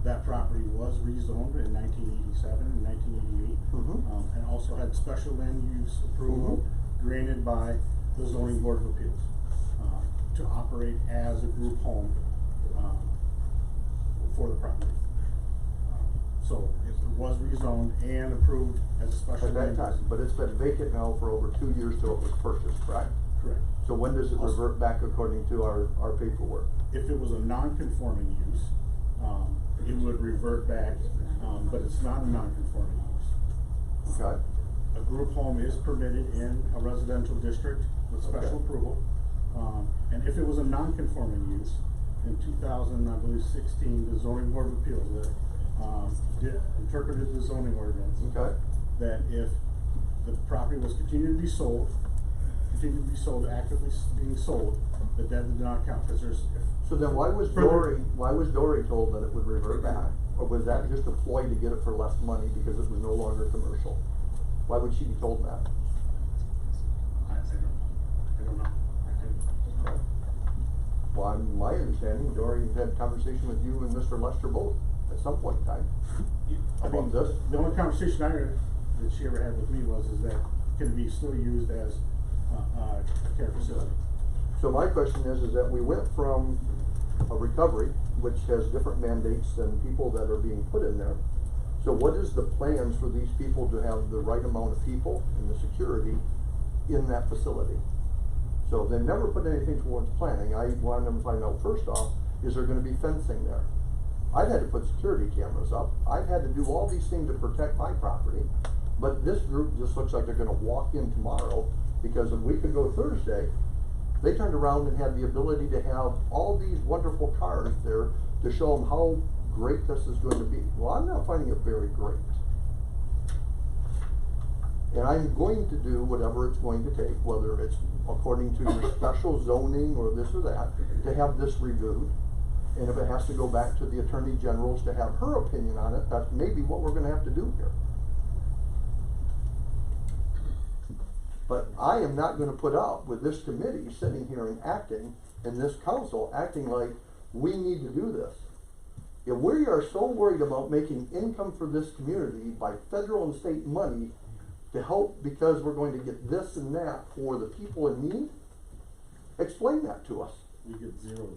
That property was rezoned in 1987 and 1988, and also had special land use approval granted by the Zoning Board of Appeals to operate as a group home for the property. So it was rezoned and approved as a special land use. But it's been vacant now for over 2 years till it was purchased, correct? Correct. So when does it revert back according to our paperwork? If it was a non-conforming use, it would revert back, but it's not a non-conforming use. Okay. A group home is permitted in a residential district with special approval. And if it was a non-conforming use, in 2016, the Zoning Board of Appeals interpreted the zoning ordinance that if the property was continuing to be sold continue to be sold, actively being sold, that did not count, because there's. So then why was Dory told that it would revert back? Or was that just a ploy to get it for less money because it was no longer commercial? Why would she be told that? I don't know. Well, my understanding, Dory had a conversation with you and Mr. Lester both at some point in time. About this. The only conversation I heard that she ever had with me was, is that can it be still used as a care facility? So my question is that we went from a recovery, which has different mandates than people that are being put in there. So what is the plans for these people to have the right amount of people and the security in that facility? So they never put anything towards planning. I wanted them to find out first off, is there gonna be fencing there? I've had to put security cameras up. I've had to do all these things to protect my property. But this group just looks like they're gonna walk in tomorrow, because a week ago Thursday, they turned around and had the ability to have all these wonderful cars there to show them how great this is going to be. Well, I'm not finding it very great. And I'm going to do whatever it's going to take, whether it's according to your special zoning or this or that, to have this reviewed. And if it has to go back to the Attorney General's to have her opinion on it, that's maybe what we're gonna have to do here. But I am not gonna put up with this committee sitting here and acting, and this council acting like we need to do this. If we are so worried about making income for this community by federal and state money to help because we're going to get this and that for the people in need, explain that to us. We get $0.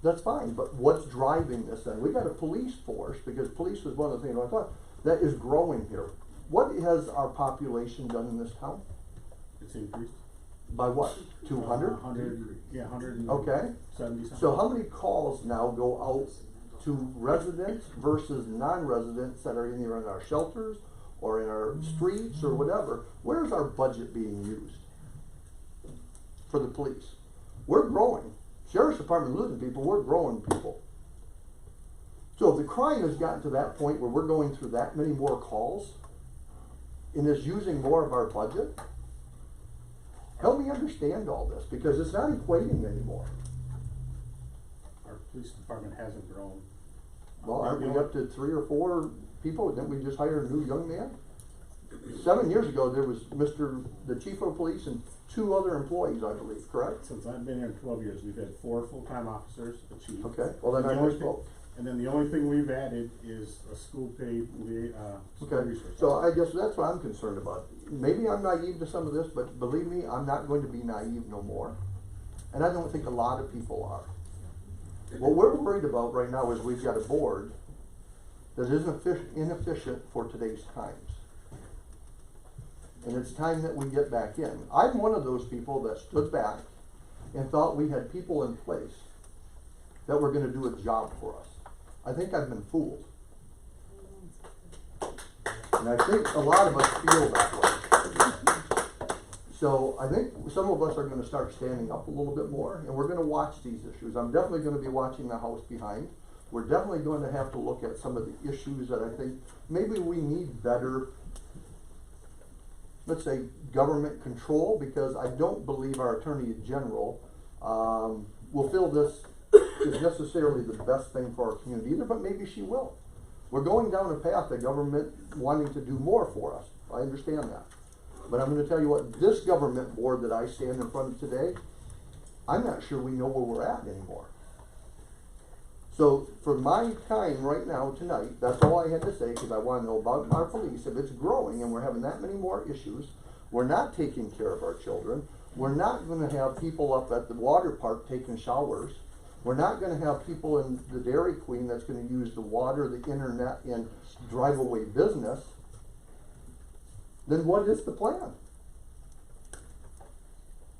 That's fine, but what's driving this then? We got a police force, because police was one of the things I thought, that is growing here. What has our population done in this town? It's increased. By what, 200? 100, yeah, 100. Okay. 70 So how many calls now go out to residents versus non-residents that are either in our shelters or in our streets or whatever? Where's our budget being used for the police? We're growing. Sheriff's Department losing people, we're growing people. So if the crime has gotten to that point where we're going through that many more calls and is using more of our budget, help me understand all this, because it's not equating anymore. Our police department hasn't grown. Well, aren't we up to 3 or 4 people? Didn't we just hire a new young man? 7 years ago, there was the chief of police and 2 other employees, I believe, correct? Since I've been here 12 years, we've had 4 full-time officers, a chief. Okay, well then I misspoke. And then the only thing we've added is a school paid, Okay, so I guess that's what I'm concerned about. Maybe I'm naive to some of this, but believe me, I'm not going to be naive no more. And I don't think a lot of people are. What we're worried about right now is we've got a board that is inefficient for today's times. And it's time that we get back in. I'm one of those people that stood back and thought we had people in place that were gonna do a job for us. I think I've been fooled. And I think a lot of us feel that way. So I think some of us are gonna start standing up a little bit more, and we're gonna watch these issues. I'm definitely gonna be watching the house behind. We're definitely going to have to look at some of the issues that I think maybe we need better, let's say, government control, because I don't believe our Attorney General will feel this is necessarily the best thing for our community either, but maybe she will. We're going down a path of government wanting to do more for us. I understand that. But I'm going to tell you what, this government board that I stand in front of today, I'm not sure we know where we're at anymore. So for my time right now, tonight, that's all I had to say, because I want to know about our police. If it's growing and we're having that many more issues, we're not taking care of our children, we're not going to have people up at the water park taking showers, we're not going to have people in the Dairy Queen that's going to use the water, the internet, and drive away business, then what is the plan?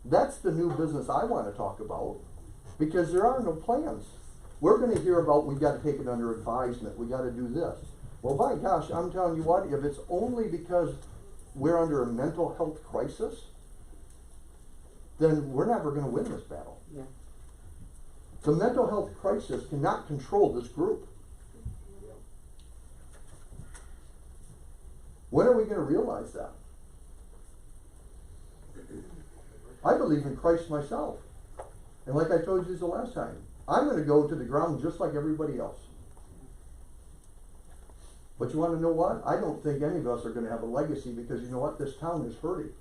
That's the new business I want to talk about, because there are no plans. We're going to hear about, we got to take it under advisement, we got to do this. Well, my gosh, I'm telling you what, if it's only because we're under a mental health crisis, then we're never going to win this battle. Yeah. The mental health crisis cannot control this group. When are we going to realize that? I believe in Christ myself. And like I told you the last time, I'm gonna go to the ground just like everybody else. But you wanna know what? I don't think any of us are gonna have a legacy, because you know what? This town is hurting.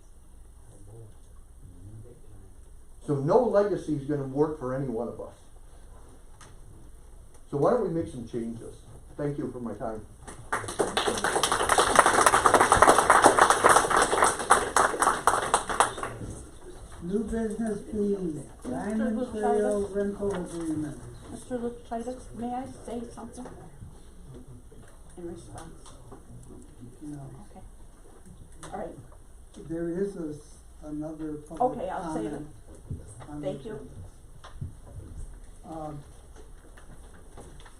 So no legacy is gonna work for any one of us. So why don't we make some changes? Thank you for my time. New business B, Diamond Trail rental agreement. Mr. Lucidas, may I say something in response? No. Okay. All right. There is another public Okay, I'll save it. comment on Thank the you. agenda.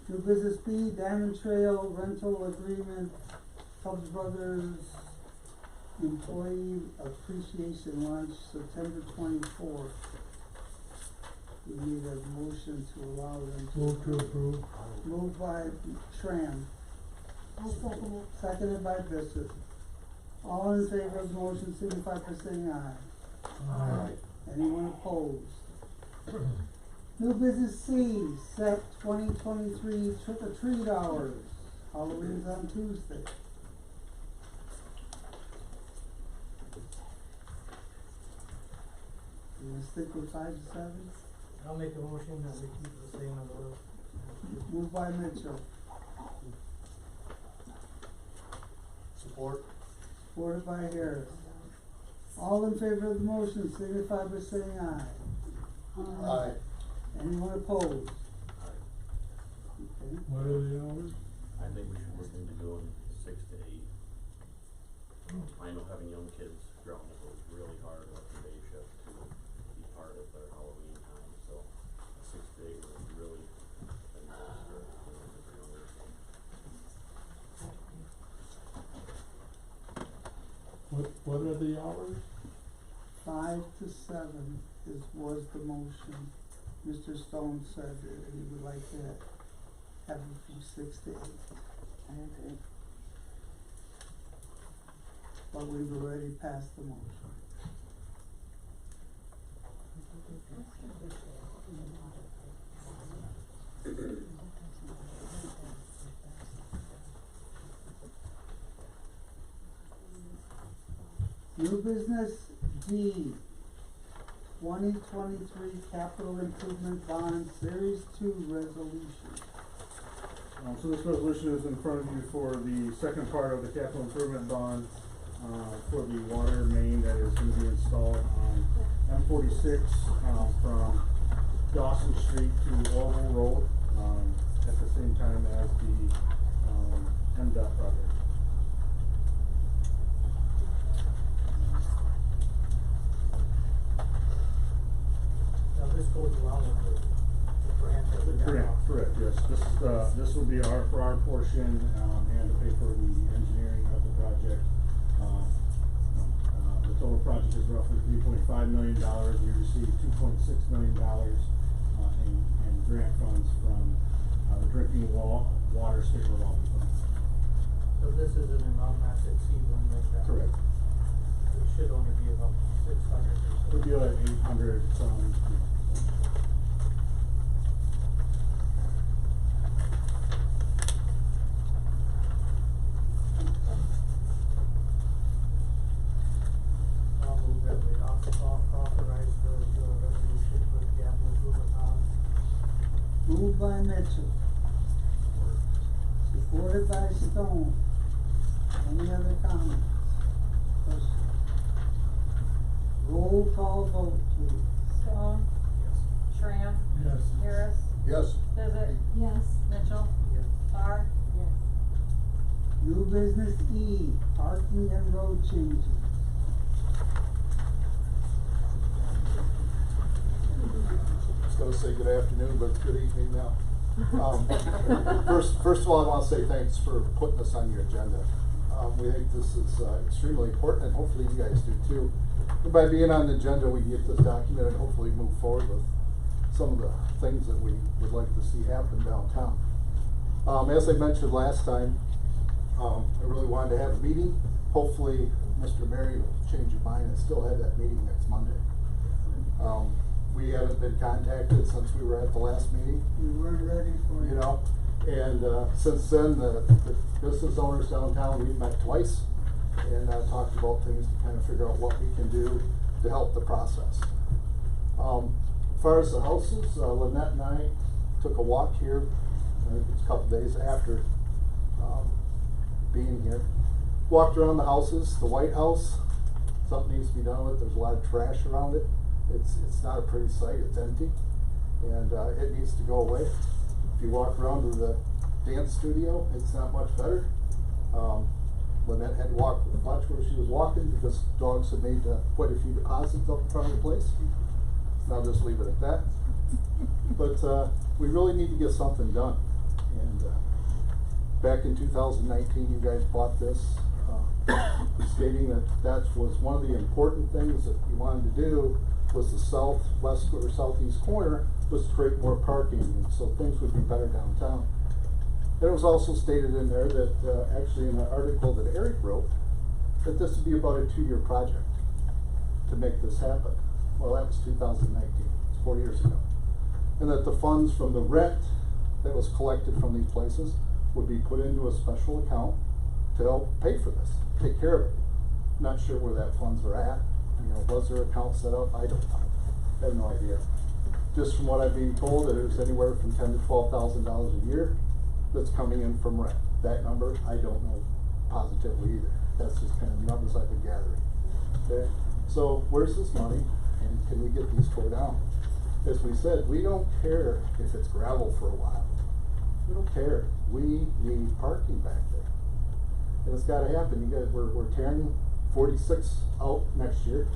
New business B, Diamond Trail rental agreement, Tubbs Brothers employee appreciation lunch, September 24th. We need a motion to allow them to. Move to approve. Moved by Tran, I'll second it. seconded by Bishop. All in favor of the motion signify by saying aye. Aye. Anyone opposed? New business C, set 2023 trick or treat hours. Halloween's on Tuesday. You wanna stick with 5 to 7? I'll make a motion that we keep it the same as it was. Moved by Mitchell, Support. supported by Harris. All in favor of the motion signify by saying aye. Aye. Anyone opposed? Okay. What are the hours? I think we should look into going 6 to 8. I know having young kids growing up, it was really hard with the day shift to be part of their Halloween time, so 6 to 8 was really nice for younger. What are the hours? 5 to 7 was the motion. Mr. Stone said that he would like to have it from 6 to 8. Okay. But we've already passed the motion. New business D, 2023 capital improvement bond series 2 resolution. So this resolution is in front of you for the second part of the capital improvement bond, for the water main that is gonna be installed on M46, from Dawson Street to Oval Road, at the same time as the, MDOT project. Now this goes along with the grant that we got. Correct, yes. This will be for our portion, and to pay for the engineering of the project. The total project is roughly $3.5 million. We received $2.6 million, in grant funds from, the drinking water state revolving fund. So this is an amount not to exceed $1 million. Correct. It should only be about 600 or so. Would be like 800 some. I'll move that we authorize the resolution for the capital improvement bond. Moved by Mitchell. Supported by Stone. Any other comments? Questions? Roll call vote, please. Stone. Tram. Yes. Harris. Yes. Visit. Yes. Mitchell. Yes. Barr. Yes. New business E, parking and road changes. I was gonna say good afternoon, but it's good evening now. First of all, I wanna say thanks for putting this on your agenda. We think this is extremely important, and hopefully you guys do too. And by being on the agenda, we can get this documented and hopefully move forward with some of the things that we would like to see happen downtown. As I mentioned last time, I really wanted to have a meeting. Hopefully, Mr. Mary will change your mind and still have that meeting next Monday. We haven't been contacted since we were at the last meeting, We weren't ready for it. you know, and, since then, the business owners downtown, we've met twice and, talked about things to kind of figure out what we can do to help the process. As far as the houses, Lynette and I took a walk here, I think it's a couple days after, being here. Walked around the houses, the White House, something needs to be done with it, there's a lot of trash around it. It's not a pretty sight, it's empty, and, it needs to go away. If you walk around to the dance studio, it's not much better. Lynette had to watch where she was walking because dogs had made quite a few deposits up in front of the place. And I'll just leave it at that. But we really need to get something done. And back in 2019, you guys bought this, stating that was one of the important things that you wanted to do was the southwest or southeast corner was to create more parking, and so things would be better downtown. And it was also stated in there that, actually in an article that Eric wrote, that this would be about a 2-year project to make this happen. Well, that was 2019, it's 4 years ago. And that the funds from the rent that was collected from these places would be put into a special account to help pay for this, take care of it. Not sure where that funds are at. You know, was there an account set up? I don't know. I have no idea. Just from what I'm being told, that there's anywhere from $10,000 to $12,000 a year that's coming in from rent. That number, I don't know positively either. That's just kind of numbers I've been gathering. Okay, so where's this money, and can we get these tore down? As we said, we don't care if it's gravel for a while. We don't care. We need parking back there, and it's got to happen. You guys, we're tearing 46 out next year.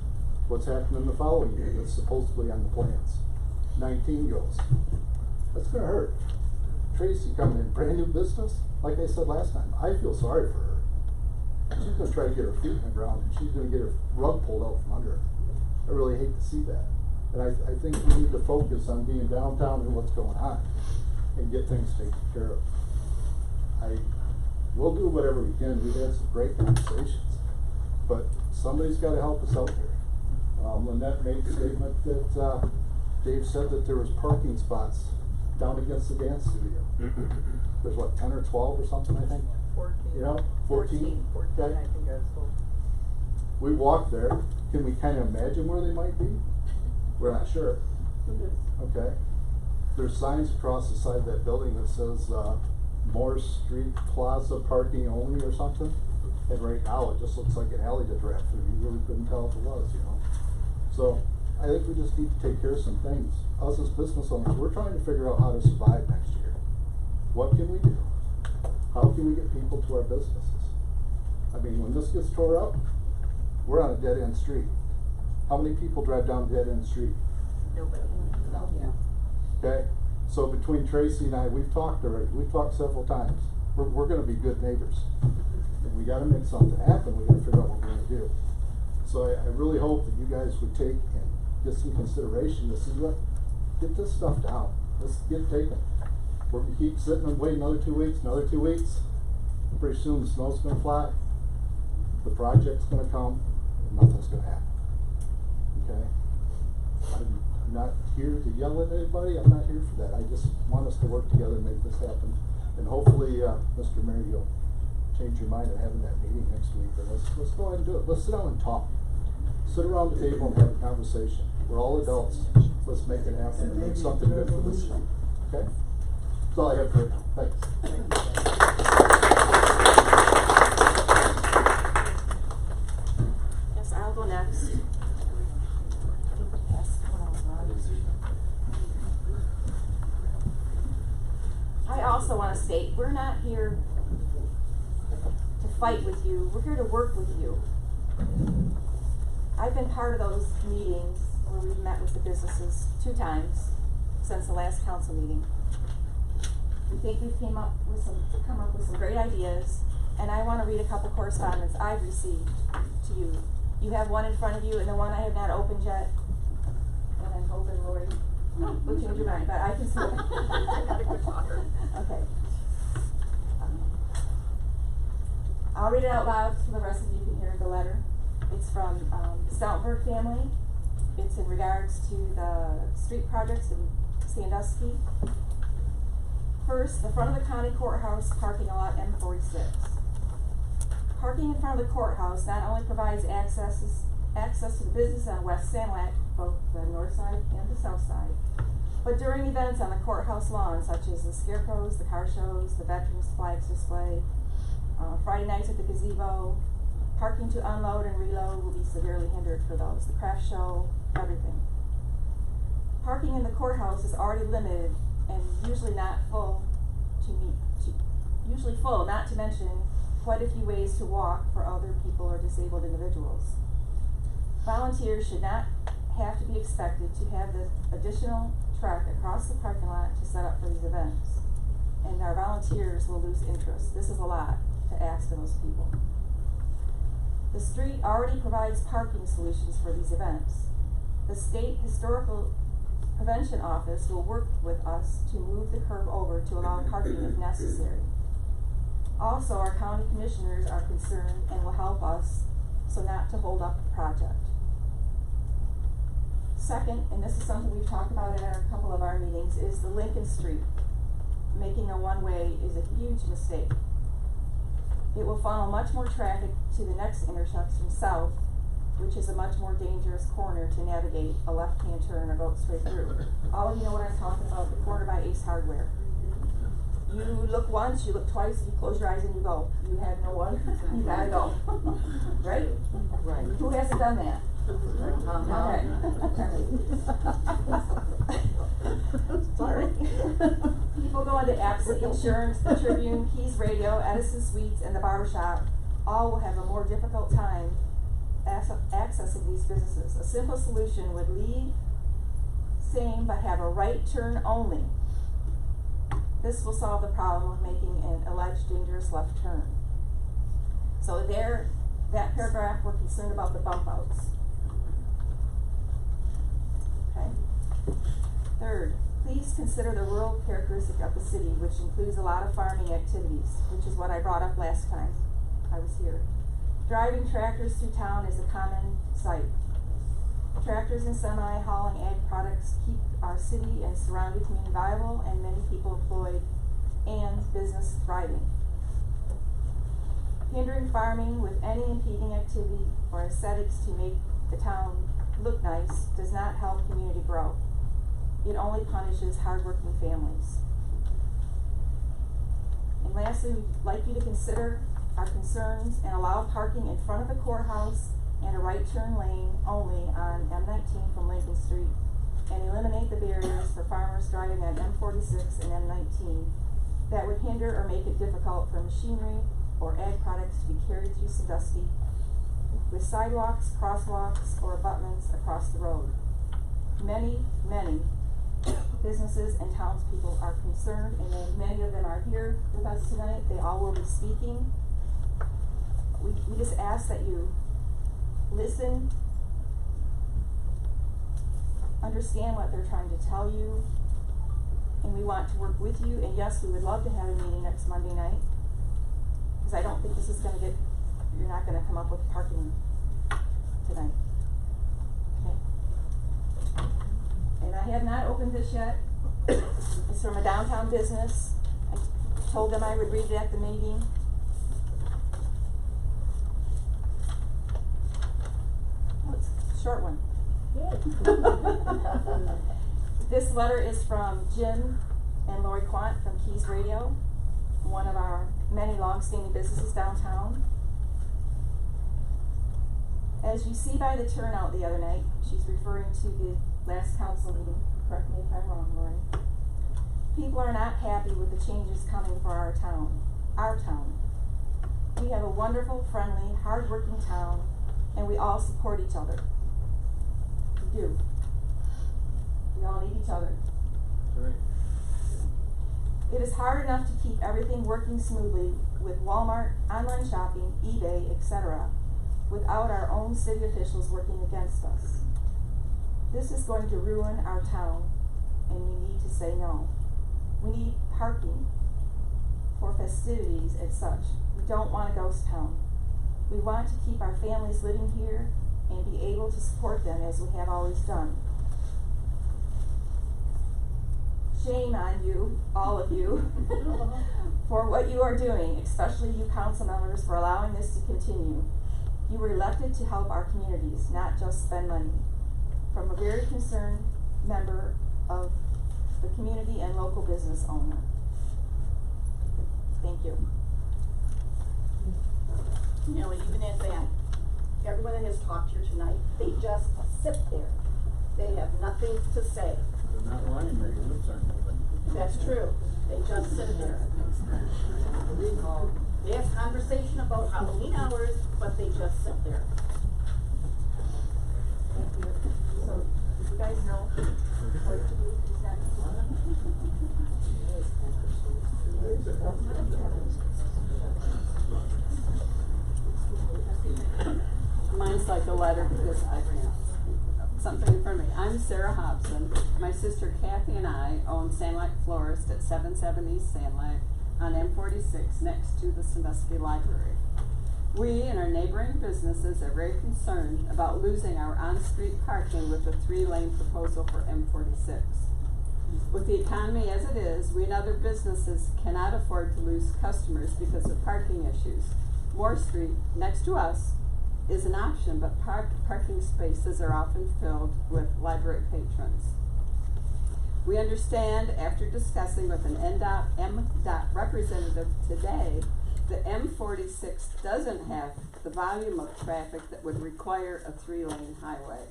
What's happening the following year? That's supposedly on the plans. 19 goes. That's gonna hurt. Tracy coming in, brand new business. Like I said last time, I feel sorry for her. She's gonna try to get her feet in the ground, and she's gonna get her rug pulled out from under her. I really hate to see that. And I think we need to focus on being downtown and what's going on, and get things taken care of. We'll do whatever we can. We've had some great conversations, but somebody's got to help us out here. Lynette made the statement that Dave said that there was parking spots down against the dance studio. There's what, 10 or 12 or something, I think? 14. You know, 14? 14, Okay. I think I was told. We walked there. Can we kind of imagine where they might be? We're not sure. Okay. There's signs across the side of that building that says Morse Street Plaza parking only or something. And right now it just looks like an alley to drive through. You really couldn't tell if it was, you know. So I think we just need to take care of some things. Us as business owners, we're trying to figure out how to survive next year. What can we do? How can we get people to our businesses? I mean, when this gets tore up, we're on a dead end street. How many people drive down a dead end street? Nobody. Yeah. Okay, so between Tracy and I, we've talked already. We've talked several times. We're going to be good neighbors, and we got to make something happen. We got to figure out what we're going to do. So I really hope that you guys would take and get some consideration to see what, get this stuff down. Let's get taken. We're going to keep sitting and waiting another 2 weeks, another 2 weeks. Pretty soon the snow's going to fly. The project's going to come, and nothing's going to happen. Okay. I'm not here to yell at anybody. I'm not here for that. I just want us to work together and make this happen. And hopefully, Mr. Mayor, you'll change your mind on having that meeting next week. And let's go ahead and do it. Let's sit down and talk. Sit around the table and have a conversation. We're all adults. Let's make it happen and make something good for this city. Okay? That's all I have for now. Thanks. Yes, I'll go next. I also want to state, we're not here to fight with you. We're here to work with you. I've been part of those meetings where we've met with the businesses 2 times since the last council meeting. We think we've come up with some great ideas, and I want to read a couple correspondence I've received to you. You have one in front of you, and the one I have not opened yet. And I'm hoping Lori will change your mind, but I can see it. Okay. I'll read it out loud so the rest of you can hear the letter. It's from the Stoutenberg family. It's in regards to the street projects in Sandusky. First, the front of the county courthouse parking lot M46. Parking in front of the courthouse not only provides access to the business on West Sanilac, both the north side and the south side, but during events on the courthouse lawn, such as the scarecrows, the car shows, the veterans flags display, Friday nights at the gazebo, parking to unload and reload will be severely hindered for those, the craft show, everything. Parking in the courthouse is already limited and usually full, not to mention quite a few ways to walk for other people or disabled individuals. Volunteers should not have to be expected to have the additional truck across the parking lot to set up for these events. And our volunteers will lose interest. This is a lot to ask of those people. The street already provides parking solutions for these events. The State Historical Prevention Office will work with us to move the curb over to allow parking if necessary. Also, our county commissioners are concerned and will help us so not to hold up the project. Second, and this is something we've talked about at a couple of our meetings, is the Lincoln Street. Making a one-way is a huge mistake. It will funnel much more traffic to the next intersection south, which is a much more dangerous corner to navigate a left-hand turn or go straight through. All of you know what I'm talking about, the corner by Ace Hardware. You look once, you look twice, you close your eyes and you go. You have no one, you gotta go. Right? Right. Who hasn't done that? Okay. Sorry. People go into Axie Insurance, the Tribune, Keys Radio, Edison Suites, and the barbershop. All will have a more difficult time accessing these businesses. A simple solution would leave same but have a right turn only. This will solve the problem of making an alleged dangerous left turn. So there, that paragraph, we're concerned about the bump outs. Okay. Third, please consider the rural characteristic of the city, which includes a lot of farming activities, which is what I brought up last time I was here. Driving tractors through town is a common sight. Tractors and semi hauling ag products keep our city and surrounding community viable and many people employed and business thriving. Hindering farming with any impeding activity or aesthetics to make the town look nice does not help community grow. It only punishes hardworking families. And lastly, we'd like you to consider our concerns and allow parking in front of the courthouse and a right turn lane only on M19 from Lincoln Street, and eliminate the barriers for farmers driving on M46 and M19 that would hinder or make it difficult for machinery or ag products to be carried through Sandusky with sidewalks, crosswalks, or abutments across the road. Many businesses and townspeople are concerned, and many of them are here with us tonight. They all will be speaking. We just ask that you listen, understand what they're trying to tell you, and we want to work with you. And yes, we would love to have a meeting next Monday night, because I don't think this is going to you're not going to come up with parking tonight. Okay. And I have not opened this yet. It's from a downtown business. I told them I would read it at the meeting. Oh, it's a short one. This letter is from Jim and Lori Quant from Keys Radio, one of our many long-standing businesses downtown. As you see by the turnout the other night, she's referring to the last council meeting. Correct me if I'm wrong, Lori. People are not happy with the changes coming for our town. Our town. We have a wonderful, friendly, hard-working town, and we all support each other. We do. We all need each other. Right. It is hard enough to keep everything working smoothly with Walmart, online shopping, eBay, etc., without our own city officials working against us. This is going to ruin our town, and we need to say no. We need parking for festivities and such. We don't want a ghost town. We want to keep our families living here and be able to support them as we have always done. Shame on you, all of you, for what you are doing, especially you council members for allowing this to continue. You were elected to help our communities, not just spend money. From a very concerned member of the community and local business owner. Thank you. You know, even as everyone that has talked here tonight, they just sit there. They have nothing to say. They're not lying, their lips aren't moving. That's true. They just sit there. They have conversation about Halloween hours, but they just sit there. Thank you. So, you guys know what to do next. Mine's like a letter because I have something for me. I'm Sarah Hobson. My sister Kathy and I own Sandlike Florist at 770 Sandlike on M46 next to the Sandusky Library. We and our neighboring businesses are very concerned about losing our on-street parking with the 3-lane proposal for M46. With the economy as it is, we and other businesses cannot afford to lose customers because of parking issues. Moore Street, next to us, is an option, but parking spaces are often filled with library patrons. We understand, after discussing with an MDOT representative today, that M46 doesn't have the volume of traffic that would require a 3-lane highway.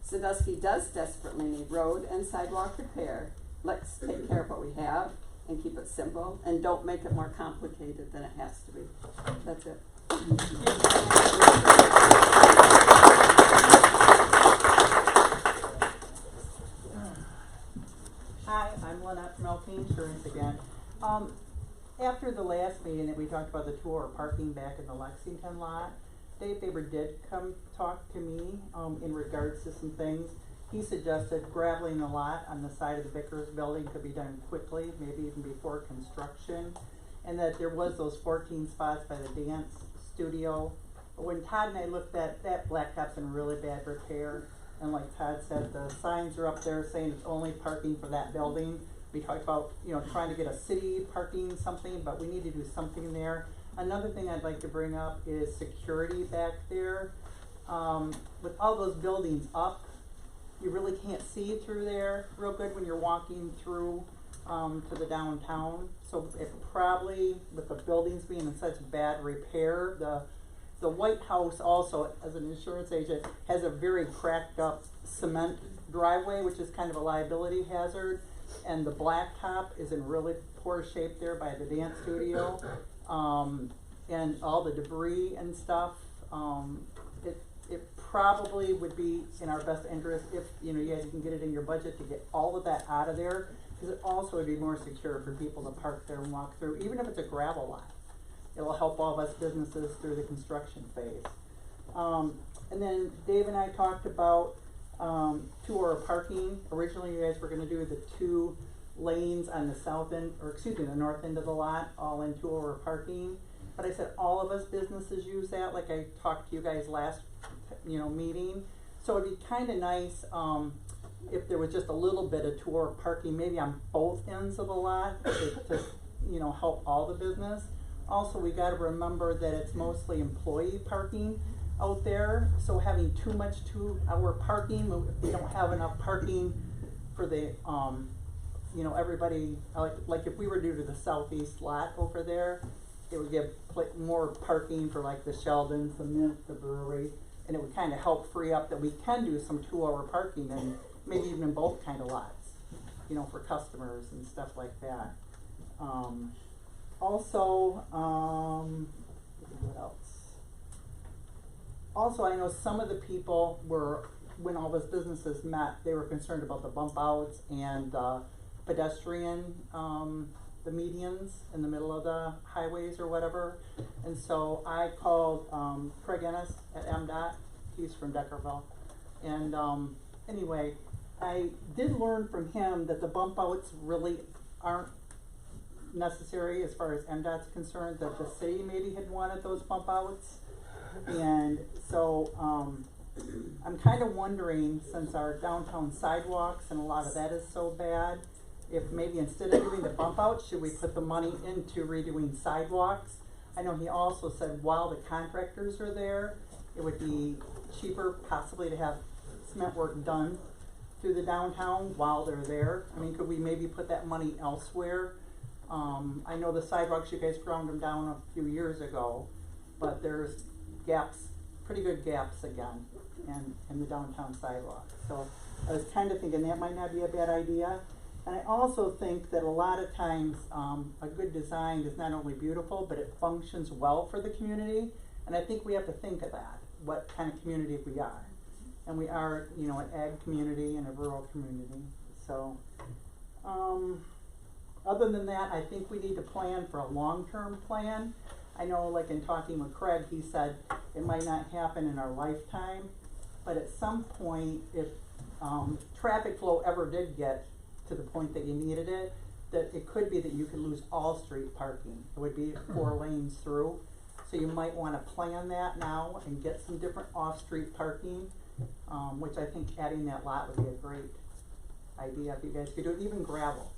Sandusky does desperately need road and sidewalk repair. Let's take care of what we have and keep it simple, and don't make it more complicated than it has to be. That's it. Hi, I'm Lynette from LP Insurance again. After the last meeting that we talked about the 2-hour parking back in the Lexington lot, Dave Faber did come talk to me in regards to some things. He suggested graveling the lot on the side of the Vickers building could be done quickly, maybe even before construction, and that there was those 14 spots by the dance studio. But when Todd and I looked at that, blacktop's in really bad repair, and like Todd said, the signs are up there saying it's only parking for that building. We talked about, you know, trying to get a city parking something, but we need to do something there. Another thing I'd like to bring up is security back there. With all those buildings up, you really can't see through there real good when you're walking through to the downtown. So it probably, with the buildings being in such bad repair, the White House also, as an insurance agent, has a very cracked up cement driveway, which is kind of a liability hazard. And the blacktop is in really poor shape there by the dance studio. And all the debris and stuff, it probably would be in our best interest if, you know, you guys can get it in your budget to get all of that out of there, because it also would be more secure for people to park there and walk through, even if it's a gravel lot. It'll help all of us businesses through the construction phase. And then Dave and I talked about 2-hour parking. Originally, you guys were gonna do the 2 lanes on the south end, or excuse me, the north end of the lot, all in 2-hour parking. But I said all of us businesses use that, like I talked to you guys last, you know, meeting. So it'd be kind of nice if there was just a little bit of 2-hour parking, maybe on both ends of the lot, to you know, help all the business. Also, we got to remember that it's mostly employee parking out there. So having too much 2-hour parking, if we don't have enough parking for the you know, everybody, like if we were to do the southeast lot over there, it would give more parking for like the Sheldons, the Mint, the brewery, and it would kind of help free up that we can do some 2-hour parking, and maybe even in both kind of lots, you know, for customers and stuff like that. Also, what else? Also, I know some of the people were, when all those businesses met, they were concerned about the bump outs and pedestrian, the medians in the middle of the highways or whatever. And so I called Craig Ennis at MDOT. He's from Deckerville. And anyway, I did learn from him that the bump outs really aren't necessary as far as MDOT's concerned, that the city maybe had wanted those bump outs. And so, I'm kind of wondering, since our downtown sidewalks and a lot of that is so bad, if maybe instead of doing the bump out, should we put the money into redoing sidewalks? I know he also said while the contractors are there, it would be cheaper possibly to have cement work done through the downtown while they're there. I mean, could we maybe put that money elsewhere? I know the sidewalks, you guys ground them down a few years ago, but there's gaps, pretty good gaps again in the downtown sidewalks. So I was kind of thinking that might not be a bad idea. And I also think that a lot of times a good design is not only beautiful, but it functions well for the community. And I think we have to think of that, what kind of community we are. And we are, you know, an ag community and a rural community. So other than that, I think we need to plan for a long-term plan. I know, like in talking with Craig, he said it might not happen in our lifetime, but at some point, if traffic flow ever did get to the point that you needed it, that it could be that you could lose all street parking. It would be 4 lanes through. So you might want to plan that now and get some different off-street parking, which I think adding that lot would be a great idea if you guys could do it, even gravel.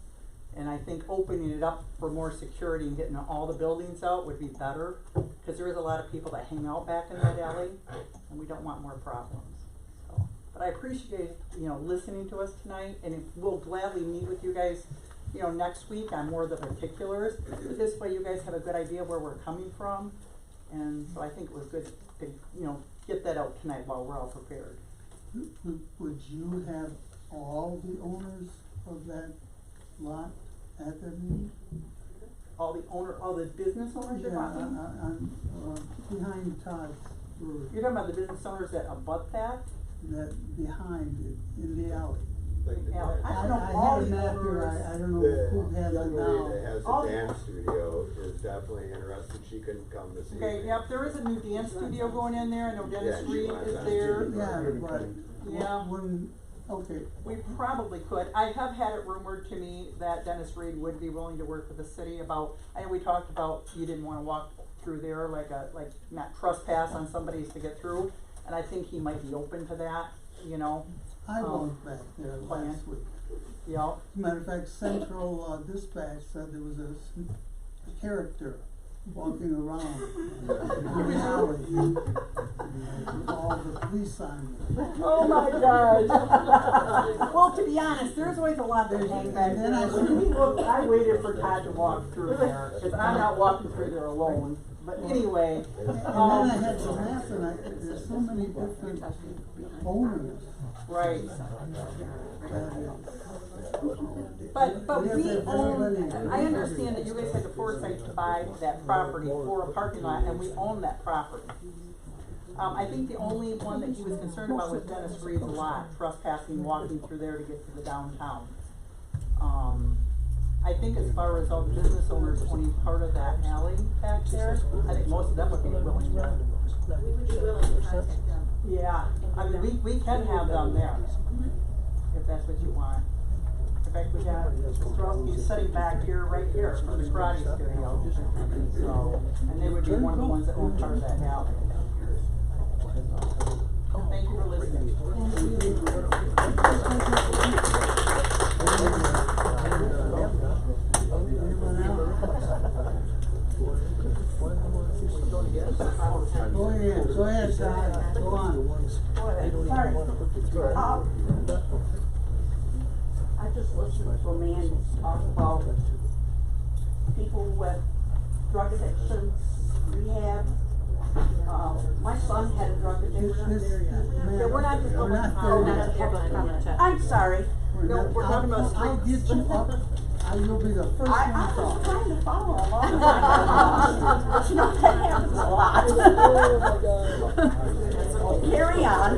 And I think opening it up for more security and getting all the buildings out would be better, because there is a lot of people that hang out back in that alley, and we don't want more problems. So, but I appreciate, you know, listening to us tonight, and we'll gladly meet with you guys, you know, next week on more of the particulars. But this way you guys have a good idea where we're coming from, and so I think it was good to, you know, get that out tonight while we're all prepared. Would you have all the owners of that lot at that meeting? All the business owners you're talking? Behind Todd's brewery. You're talking about the business owners that abut that? That behind it, in the alley. Yeah, I don't know I all had a the map owners. here, I don't know The who has it young now. lady that has All the the- dance studio is definitely interested. She couldn't come this evening. Okay, yep, there is a new dance studio going in there. I know Dennis Yeah, she Reed wants is that there. too. Yeah, but Yeah. okay. We probably could. I have had it rumored to me that Dennis Reed would be willing to work with the city about, I know we talked about you didn't want to walk through there like not trespass on somebody's to get through. And I think he might be open to that, you know. I walked back there last week. Yeah. As a matter of fact, Central Dispatch said there was a character walking around in the alley with all the police signs. Oh my gosh. Well, to be honest, there's always a lot that hang back there. I waited for Todd to walk through there, because I'm not walking through there alone. But anyway. And then I had to laugh, and there's so many different owners. Right. But we own, I understand that you guys had the foresight to buy that property for a parking lot, and we own that property. I think the only one that he was concerned about was Dennis Reed's lot, trespassing, walking through there to get to the downtown. I think as far as all the business owners owning part of that alley back there, I think most of them would be willing to. We would be willing to contact them. Yeah, I mean, we can have them there, if that's what you want. In fact, we got Strowski sitting back here, right here, from the karate studio. So, and they would be one of the ones that own part of that alley. Thank you for listening. Go ahead, Todd, go on. Sorry. I just listened to a man talk about people with drug addictions, rehab. My son had a drug addiction. Yeah, we're not just public comment. I'm sorry. No, we're talking about streets. I'll get you up. You'll be the first one to I'm talk. just trying to follow along. But you know, that happens a lot. Carry on.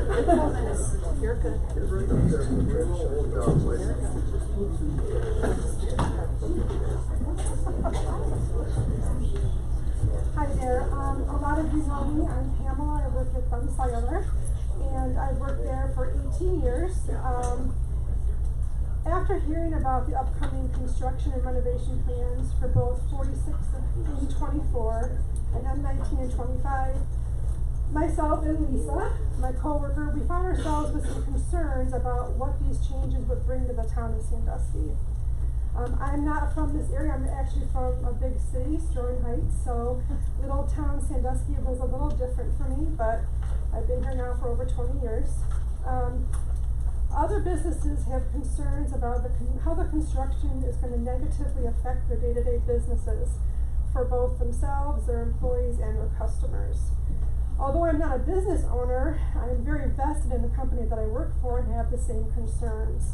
You're good. Hi there. A lot of you know me. I'm Pamela. I work at Fun Cellular, and I've worked there for 18 years. After hearing about the upcoming construction and renovation plans for both 46 and 24 and M19 and 25, Myself and Lisa, my coworker, we found ourselves with some concerns about what these changes would bring to the town of Sandusky. I'm not from this area, I'm actually from a big city, Sterling Heights, so little town Sandusky was a little different for me, but I've been here now for over 20 years. Other businesses have concerns about how the construction is going to negatively affect their day-to-day businesses for both themselves, their employees, and their customers. Although I'm not a business owner, I'm very vested in the company that I work for and have the same concerns.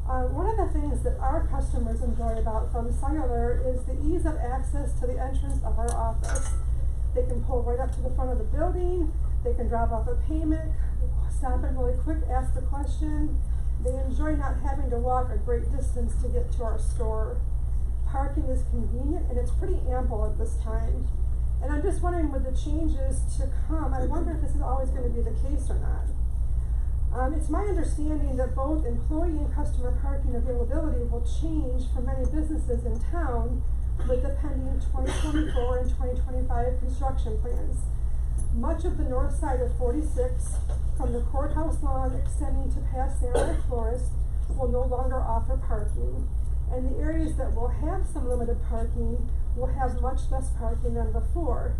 One of the things that our customers enjoy about Thumb Cellular is the ease of access to the entrance of our office. They can pull right up to the front of the building, they can drop off a payment, stop in really quick, ask a question. They enjoy not having to walk a great distance to get to our store. Parking is convenient and it's pretty ample at this time. And I'm just wondering, with the changes to come, I wonder if this is always going to be the case or not. It's my understanding that both employee and customer parking availability will change for many businesses in town with the pending 2024 and 2025 construction plans. Much of the north side of 46, from the courthouse lawn extending to past Sandwich Florist, will no longer offer parking. And the areas that will have some limited parking will have much less parking than before.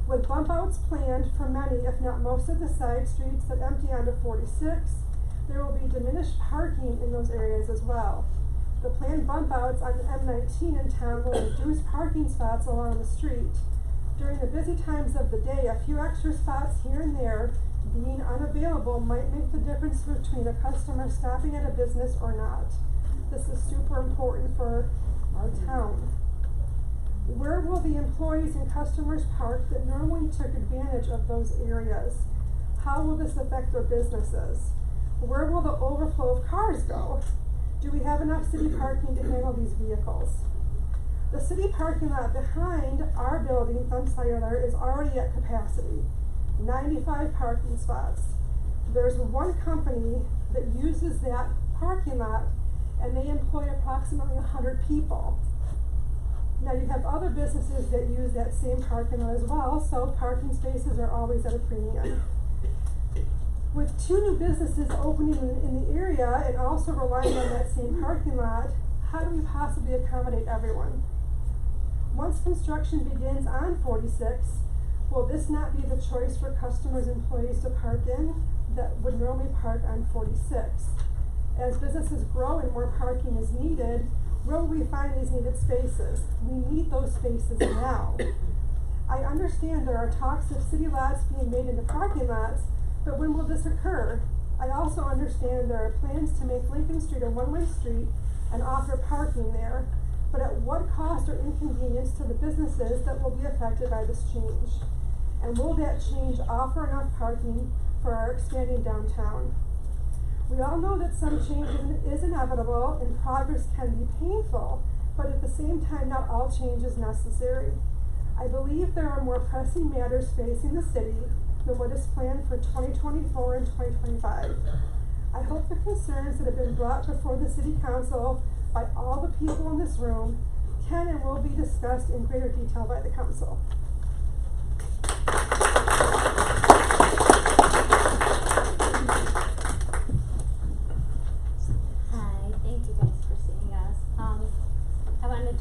With bump outs planned for many, if not most of the side streets that empty onto 46, there will be diminished parking in those areas as well. The planned bump outs on the M19 in town will reduce parking spots along the street. During the busy times of the day, a few extra spots here and there being unavailable might make the difference between a customer stopping at a business or not. This is super important for our town. Where will the employees and customers park that normally took advantage of those areas? How will this affect their businesses? Where will the overflow of cars go? Do we have enough city parking to handle these vehicles? The city parking lot behind our building, Thumb Cellular, is already at capacity, 95 parking spots. There's one company that uses that parking lot and they employ approximately 100 people. Now you have other businesses that use that same parking lot as well, so parking spaces are always at a premium. With 2 new businesses opening in the area and also relying on that same parking lot, how do we possibly accommodate everyone? Once construction begins on 46, will this not be the choice for customers and employees to park in that would normally park on 46? As businesses grow and more parking is needed, where will we find these needed spaces? We need those spaces now. I understand there are talks of city lots being made into parking lots, but when will this occur? I also understand there are plans to make Lincoln Street a one-way street and offer parking there, but at what cost or inconvenience to the businesses that will be affected by this change? And will that change offer enough parking for our expanding downtown? We all know that some change is inevitable and progress can be painful, but at the same time, not all change is necessary. I believe there are more pressing matters facing the city than what is planned for 2024 and 2025. I hope the concerns that have been brought before the City Council by all the people in this room can and will be discussed in greater detail by the Council.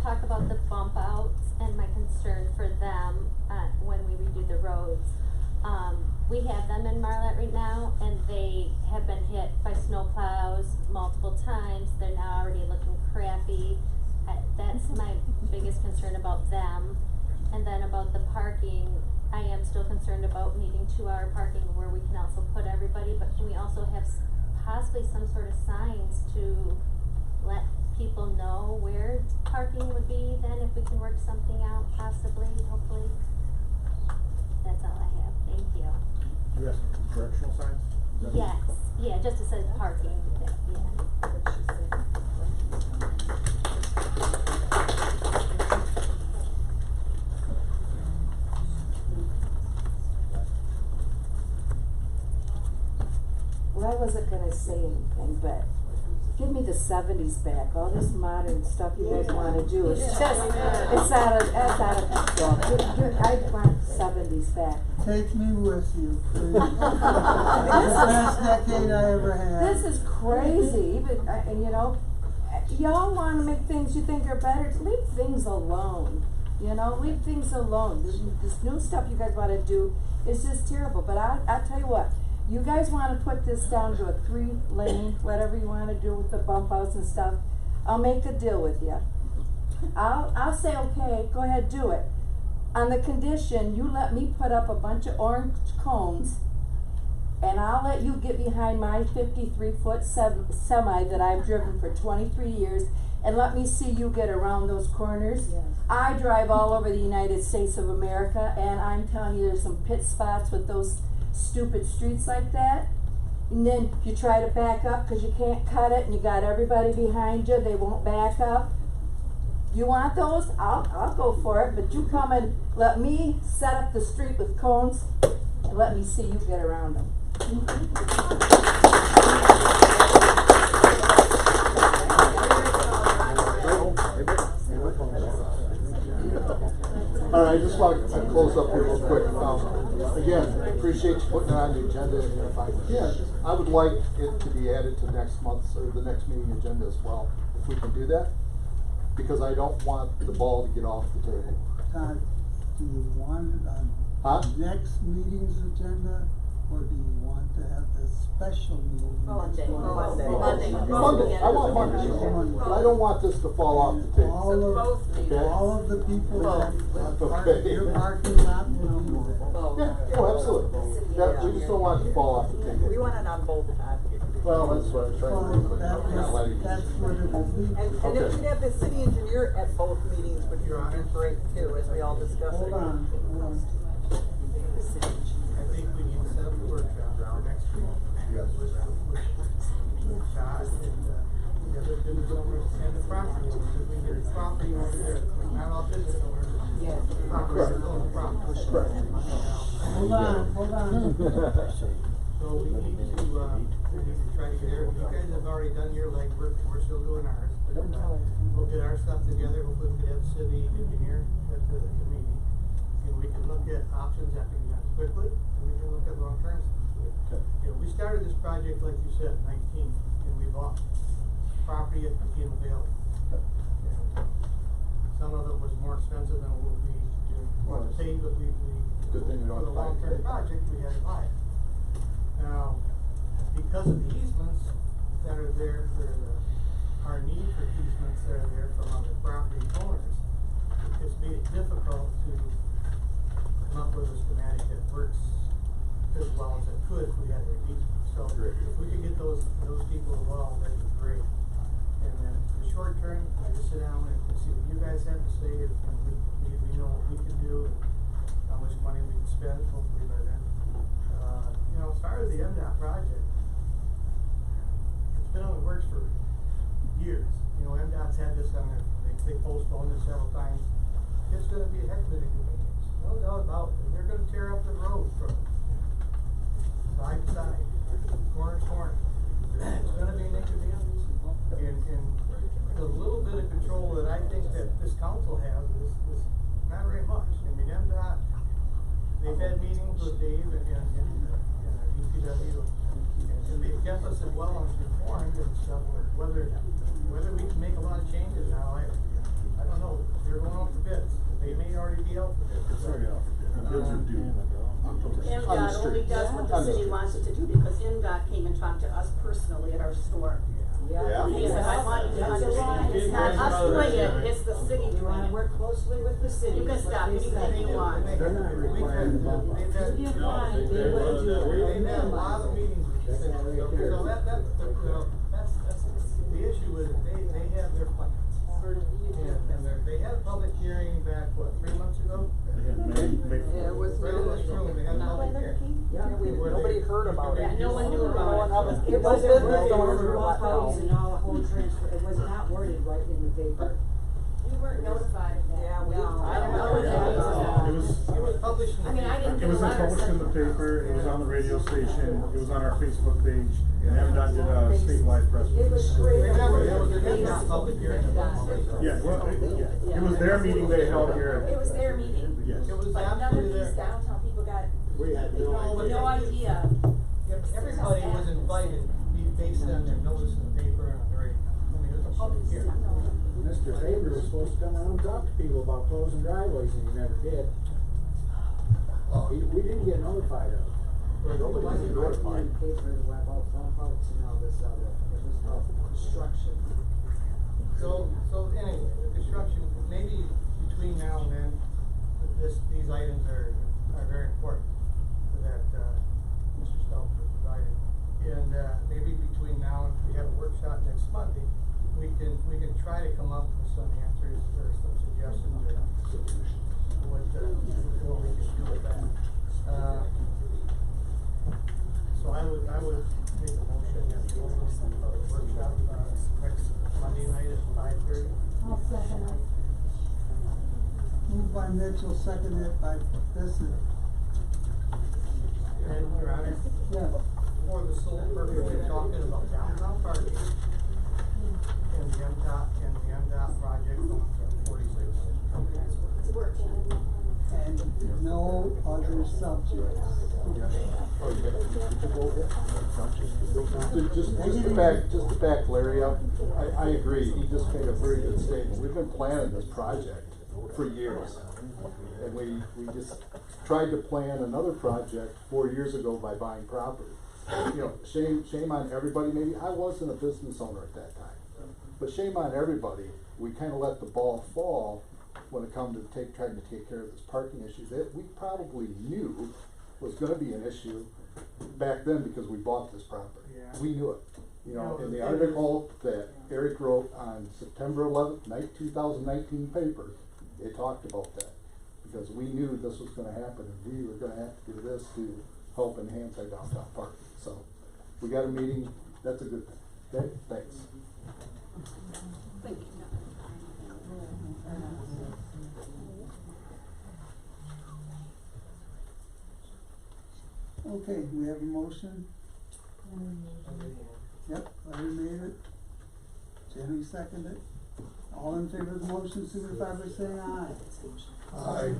Talk about the bump outs and my concern for them when we redo the roads. We have them in Marlette right now, and they have been hit by snow plows multiple times. They're now already looking crappy. That's my biggest concern about them. And then about the parking, I am still concerned about needing 2-hour parking where we can also put everybody, but can we also have possibly some sort of signs to let people know where parking would be then, if we can work something out, possibly, hopefully. That's all I have. Thank you. Do you have some directional signs? Yes. Yeah, just to say parking. Yeah. Well, I wasn't gonna say anything, but give me the 70s back. All this modern stuff you guys want to do is just, it's out of control. I want 70s back. Take me with you, please. It's the best decade I ever had. This is crazy, but, and you know, y'all wanna make things you think are better, leave things alone. You know, leave things alone. This new stuff you guys wanna do is just terrible, but I tell you what, you guys wanna put this down to a 3-lane, whatever you wanna do with the bump outs and stuff, I'll make a deal with you. I'll say, okay, go ahead, do it. On the condition, you let me put up a bunch of orange cones, and I'll let you get behind my 53-foot semi that I've driven for 23 years, and let me see you get around those corners. Yes. I drive all over the United States of America, and I'm telling you, there's some pit spots with those stupid streets like that. And then you try to back up because you can't cut it, and you got everybody behind you, they won't back up. You want those? I'll go for it, but you come and let me set up the street with cones, and let me see you get around them. All right, I just want to close up here real quick. Again, appreciate you putting it on the agenda, and if I can, I would like it to be added to next month's or the next meeting agenda as well, if we can do that, because I don't want the ball to get off the table. Todd, do you want it on next meeting's agenda, or do you want to have the special meeting? Monday. Monday. I want Monday, but I don't want this to fall off the table. All of the people that park your parking lot will be there. Yeah, oh, absolutely. We just don't want it to fall off the table. We want it on both sides. Well, that's what I'm trying to do. That's what it will be. And if you'd have the city engineer at both meetings would be great too, as we all discussed. Hold on. I think we need to set up a workshop for next week. Yes. With Todd and the other business owners and the property owners, because we get the property over there, not all business owners. Yeah. Property owners, property. Hold on. So we need to try to get you guys have already done your legwork, we're still doing ours. But we'll get our stuff together, hopefully we can have the city engineer at the meeting. And we can look at options that can be done quickly, and we can look at long-term stuff. You know, we started this project, like you said, 19, and we bought property that became available. And some of it was more expensive than what we wanted to pay, but Good thing we don't for the have to buy it. long-term project, we had to buy it. Now, because of the easements that are there, our need for easements that are there from other property owners, it's made it difficult to come up with a schematic that works as well as it could if we had an easement. So if we could get those people involved, that'd be great. And then for the short term, I just sit down and see what you guys have to say, and we know what we can do and how much money we can spend, hopefully by then. You know, as far as the MDOT project, it's been on the works for years. You know, MDOT's had this on their, they postponed it several times. It's gonna be a heck of an inconvenience, no doubt about it. They're gonna tear up the road from side to side, corner to corner. It's gonna be an inconvenience. And the little bit of control that I think that this council has is not very much. I mean, MDOT, they've had meetings with Dave and DPW, and they've kept us as well informed and stuff, but whether we can make a lot of changes now, I don't know. They're going out for bids. They may already be out for bids. It's already out for bid. Bids are due October 6th. MDOT only does what the city wants it to do, because MDOT came and talked to us personally at our store. Yeah. He said, I want you to understand, it's not us doing it, it's the city You doing wanna it. work closely with the city. You can stop anything you want. They're not requiring the bump outs. If you want, they wouldn't do it. They've had a lot of meetings with the city. So that's the issue is they have their plans. And they had a public hearing back, 3 months ago? Yeah, it was. Right in this room, they had a public hearing. Yeah, Nobody heard about it. No one knew about it. It was There business were owners were roll let codes know. and all the whole transfer, it was not worded right in the paper. We weren't notified of that. Yeah, we, No. I don't know. It was published in the I mean, I didn't It get a was letter published in the sent from us. paper, it was on the radio station, it was on our Facebook page, and MDOT did a statewide press It was release. straight They up. never, it was a public hearing. Yeah, well, it was their meeting they held here. It was their meeting. Yes. It was But none of absolutely these there. downtown people got We had No idea. Everybody was invited, based on their notice in the paper and on the radio. I mean, it was a public hearing. Mr. Faber was supposed to come around and talk to people about closing driveways, and he never did. We didn't get notified of it. Nobody was notified. Paper about bump-outs and all this other, it was about construction. So anyway, the construction, maybe between now and then, these items are very important that, Mr. Stelter provided. And, maybe between now and we have a workshop next Monday, we can try to come up with some answers or some suggestions or what we can do with that. So I would make a motion that we open the workshop, next Monday night at 5:30. I'll second it. Moved by Mitchell, seconded by Bissett. And Your Honor, for the sole purpose of talking about downtown parking and the MDOT project going from 46. And no other subjects. Just to back Larry up, I agree, he just made a very good statement. We've been planning this project for years. And we just tried to plan another project 4 years ago by buying property. You know, shame on everybody, maybe I wasn't a business owner at that time. But shame on everybody, we kinda let the ball fall when it come to trying to take care of this parking issue that we probably knew was gonna be an issue back then because we bought this property. Yeah. We knew it. You know, in the article that Eric wrote on September 11th, 2019 paper, it talked about that. Because we knew this was gonna happen and we were gonna have to do this to help enhance our downtown parking. So, we got a meeting, that's a good thing. Okay, thanks. Thank you. Okay, we have a motion. Yep, Larry made it. Jenny seconded it. All in favor of the motion, signify by saying aye. Aye.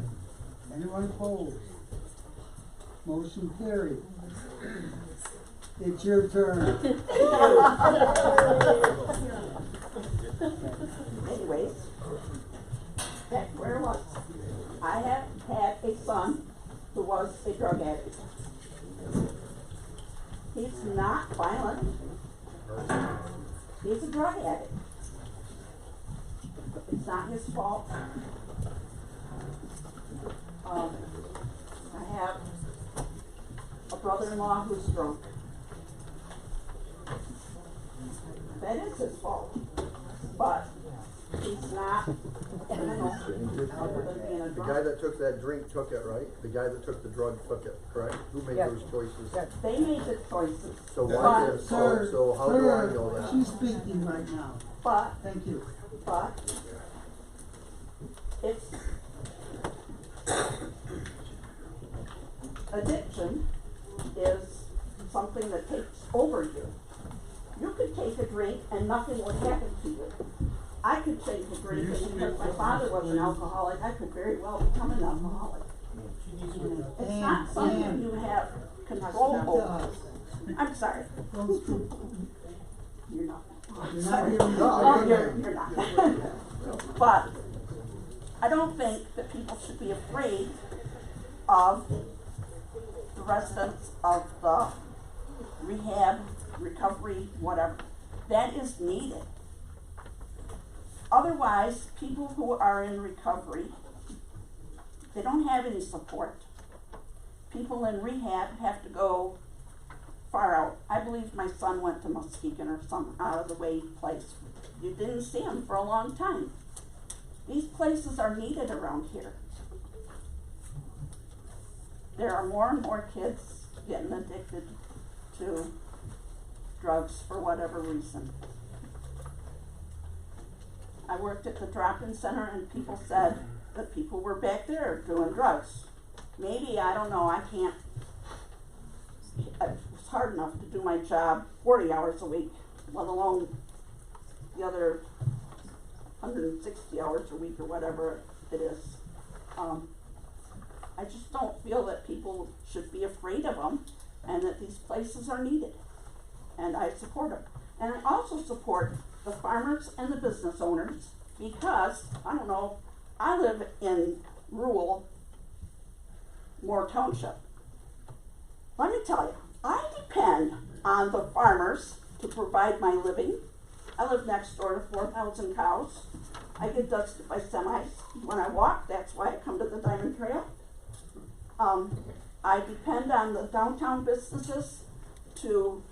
Anyone opposed? Motion carried. It's your turn. Anyways, back where I was. I have had a son who was a drug addict. He's not violent. He's a drug addict. It's not his fault. I have a brother-in-law who's drunk. That is his fault. But he's not criminal other than being a The drunk. guy that took that drink took it, right? The guy that took the drug took it, correct? Who made those choices? They made the choices. So why But- did, so how do I know that? She's speaking right now. But, Thank you. but, it's, addiction is something that takes over you. You could take a drink and nothing would happen to you. I could take a drink and because my father was an alcoholic, I could very well become an alcoholic. It's not something you have control over. I'm sorry. You're not. You're not hearing me. Oh, you're not. But I don't think that people should be afraid of the residents of the rehab, recovery, whatever. That is needed. Otherwise, people who are in recovery, they don't have any support. People in rehab have to go far out. I believe my son went to Muskegon or some out of the way place. You didn't see him for a long time. These places are needed around here. There are more and more kids getting addicted to drugs for whatever reason. I worked at the drop-in center and people said that people were back there doing drugs. Maybe, I don't know, I can't, it's hard enough to do my job 40 hours a week, let alone the other 160 hours a week or whatever it is. I just don't feel that people should be afraid of them and that these places are needed. And I support them. And I also support the farmers and the business owners because, I don't know, I live in rural Moore Township. Let me tell you, I depend on the farmers to provide my living. I live next door to 4,000 cows. I get dusted by semis when I walk. That's why I come to the Diamond Trail. I depend on the downtown businesses to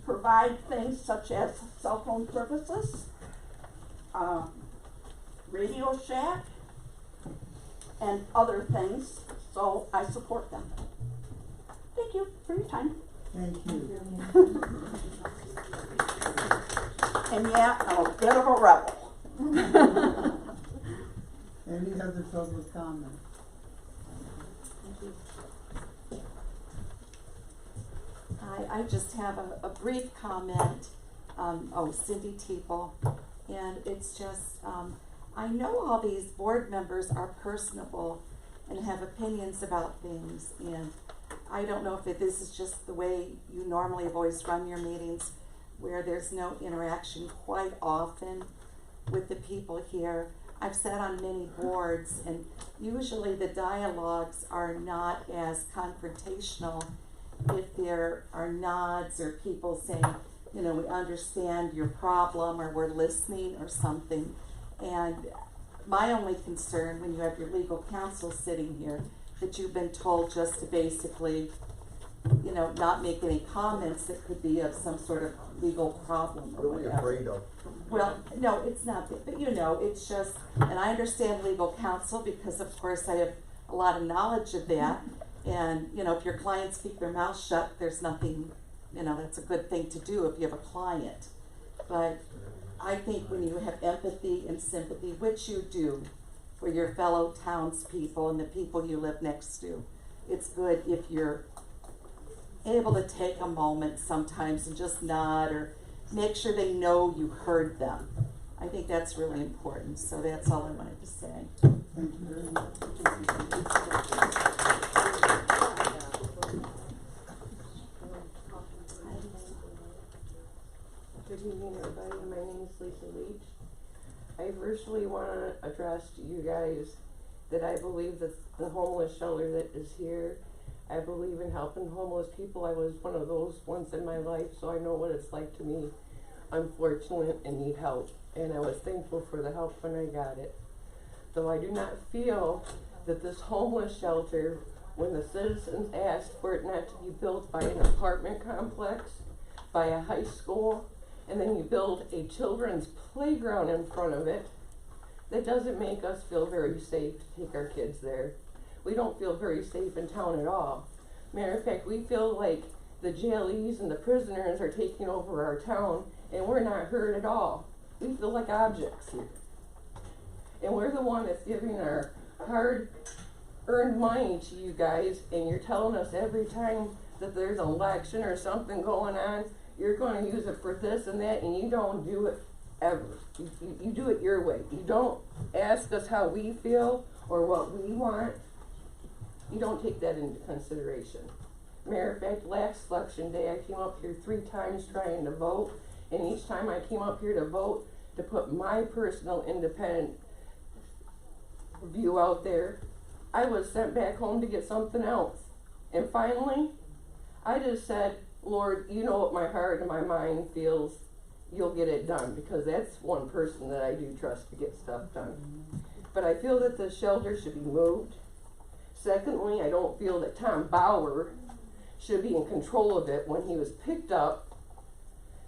provide things such as cell phone services, Radio Shack, and other things. So I support them. Thank you for your time. Thank you. And yeah, I'm a bit of a rebel. Any other public comment? I just have a brief comment. Cindy Teeple. And it's just, I know all these board members are personable and have opinions about things. And I don't know if this is just the way you normally have always run your meetings, where there's no interaction quite often with the people here. I've sat on many boards, and usually the dialogues are not as confrontational if there are nods or people saying, you know, we understand your problem, or we're listening or something. And my only concern when you have your legal counsel sitting here, that you've been told just to basically, you know, not make any comments that could be of some sort of legal problem or What are we whatever. afraid of? Well, no, it's not that, but you know, it's just, and I understand legal counsel because of course I have a lot of knowledge of that. And, you know, if your clients keep their mouth shut, there's nothing, you know, that's a good thing to do if you have a client. But I think when you have empathy and sympathy, which you do for your fellow townspeople and the people you live next to, it's good if you're able to take a moment sometimes and just nod or make sure they know you heard them. I think that's really important. So that's all I wanted to say. Thank you very much. Good evening, everybody. My name is Lisa Leach. I firstly want to address to you guys that I believe that the homeless shelter that is here, I believe in helping homeless people. I was one of those once in my life, so I know what it's like to be unfortunate and need help. And I was thankful for the help when I got it. Though I do not feel that this homeless shelter, when the citizens asked for it not to be built by an apartment complex, by a high school, and then you build a children's playground in front of it, that doesn't make us feel very safe to take our kids there. We don't feel very safe in town at all. Matter of fact, we feel like the jailees and the prisoners are taking over our town, and we're not heard at all. We feel like objects here. And we're the one that's giving our hard-earned money to you guys, and you're telling us every time that there's an election or something going on, you're going to use it for this and that, and you don't do it ever. You do it your way. You don't ask us how we feel or what we want. You don't take that into consideration. Matter of fact, last election day I came up here 3 times trying to vote, and each time I came up here to vote to put my personal independent view out there, I was sent back home to get something else. And finally, I just said, Lord, you know what my heart and my mind feels. You'll get it done, because that's one person that I do trust to get stuff done. But I feel that the shelter should be moved. Secondly, I don't feel that Tom Bauer should be in control of it when he was picked up,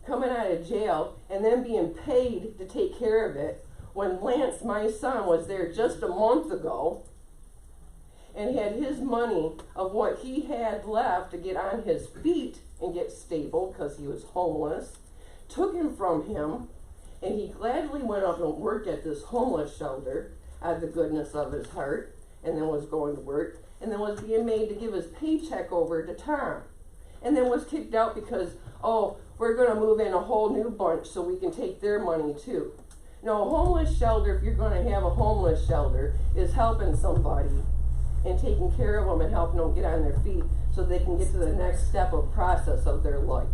coming out of jail, and then being paid to take care of it, when Lance, my son, was there just a month ago and had his money of what he had left to get on his feet and get stable because he was homeless, took him from him, and he gladly went up and worked at this homeless shelter out of the goodness of his heart, and then was going to work, and then was being made to give his paycheck over to Tom, and then was kicked out because, oh, we're going to move in a whole new bunch so we can take their money too. No, a homeless shelter, if you're going to have a homeless shelter, is helping somebody and taking care of them and helping them get on their feet so they can get to the next step of process of their life.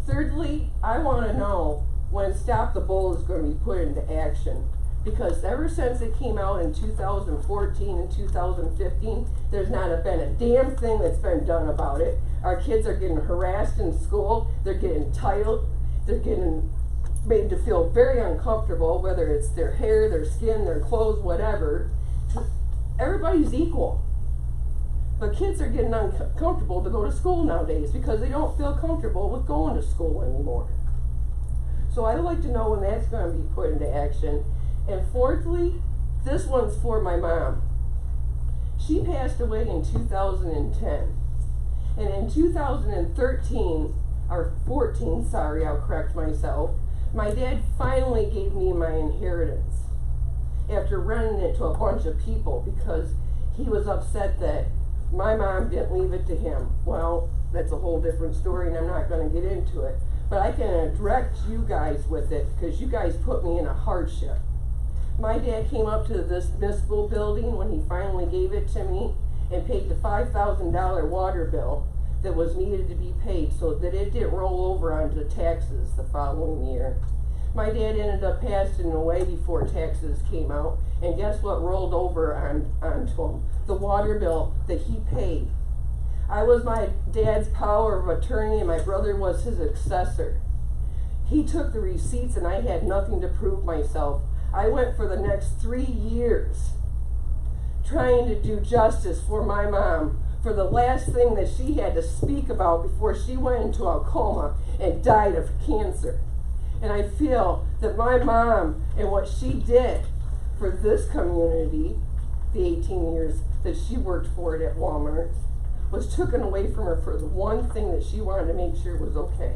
Thirdly, I want to know when Stop the Bull is going to be put into action. Because ever since it came out in 2014 and 2015, there's not been a damn thing that's been done about it. Our kids are getting harassed in school, they're getting entitled, they're getting made to feel very uncomfortable, whether it's their hair, their skin, their clothes, whatever. Everybody's equal. But kids are getting uncomfortable to go to school nowadays because they don't feel comfortable with going to school anymore. So I'd like to know when that's going to be put into action. And fourthly, this one's for my mom. She passed away in 2010. And in 2013, or 14, sorry, I'll correct myself, my dad finally gave me my inheritance after renting it to a bunch of people because he was upset that my mom didn't leave it to him. Well, that's a whole different story and I'm not going to get into it. But I can direct you guys with it because you guys put me in a hardship. My dad came up to this municipal building when he finally gave it to me and paid the $5,000 water bill that was needed to be paid so that it didn't roll over onto taxes the following year. My dad ended up passing away before taxes came out, and guess what rolled over onto him? The water bill that he paid. I was my dad's power of attorney and my brother was his successor. He took the receipts and I had nothing to prove myself. I went for the next 3 years trying to do justice for my mom for the last thing that she had to speak about before she went into a coma and died of cancer. And I feel that my mom and what she did for this community, the 18 years that she worked for it at Walmart, was taken away from her for the one thing that she wanted to make sure was okay.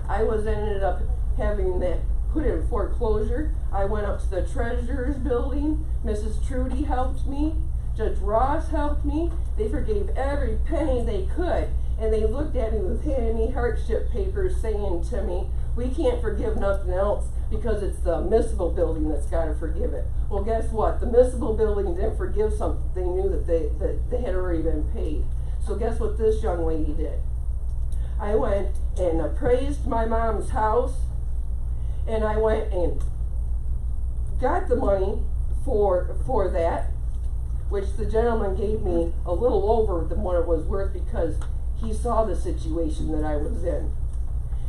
I ended up having that put in foreclosure. I went up to the treasurer's building. Mrs. Trudy helped me. Judge Ross helped me. They forgave every penny they could. And they looked at me with handing me hardship papers saying to me, we can't forgive nothing else because it's the municipal building that's got to forgive it. Well, guess what? The municipal building didn't forgive something they knew that they had already been paid. So guess what this young lady did? I went and appraised my mom's house, and I went and got the money for that, which the gentleman gave me a little over than what it was worth because he saw the situation that I was in.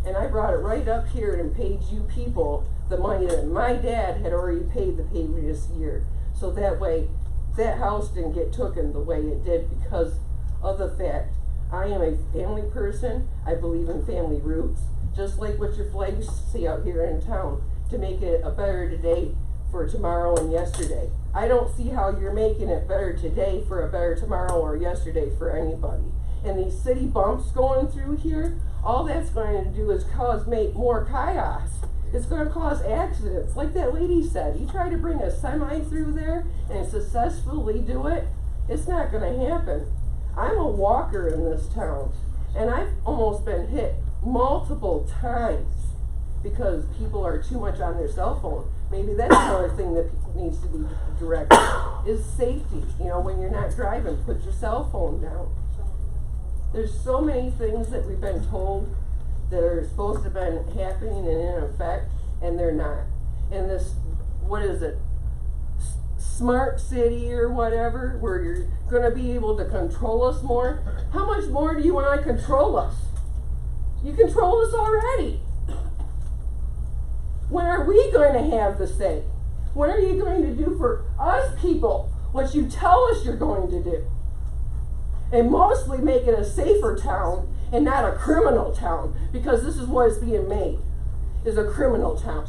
And I brought it right up here and paid you people the money that my dad had already paid the previous year. So that way, that house didn't get taken the way it did because of the fact I am a family person. I believe in family roots, just like what your flags say out here in town, to make it a better today for tomorrow and yesterday. I don't see how you're making it better today for a better tomorrow or yesterday for anybody. And these city bumps going through here, all that's going to do is make more chaos. It's going to cause accidents. Like that lady said, you try to bring a semi through there and successfully do it, it's not going to happen. I'm a walker in this town, and I've almost been hit multiple times because people are too much on their cell phone. Maybe that's another thing that needs to be directed, is safety. You know, when you're not driving, put your cell phone down. There's so many things that we've been told that are supposed to have been happening and in effect, and they're not. And this, what is it, smart city or whatever, where you're going to be able to control us more. How much more do you want to control us? You control us already. When are we going to have the say? When are you going to do for us people what you tell us you're going to do? And mostly make it a safer town and not a criminal town, because this is what is being made, is a criminal town.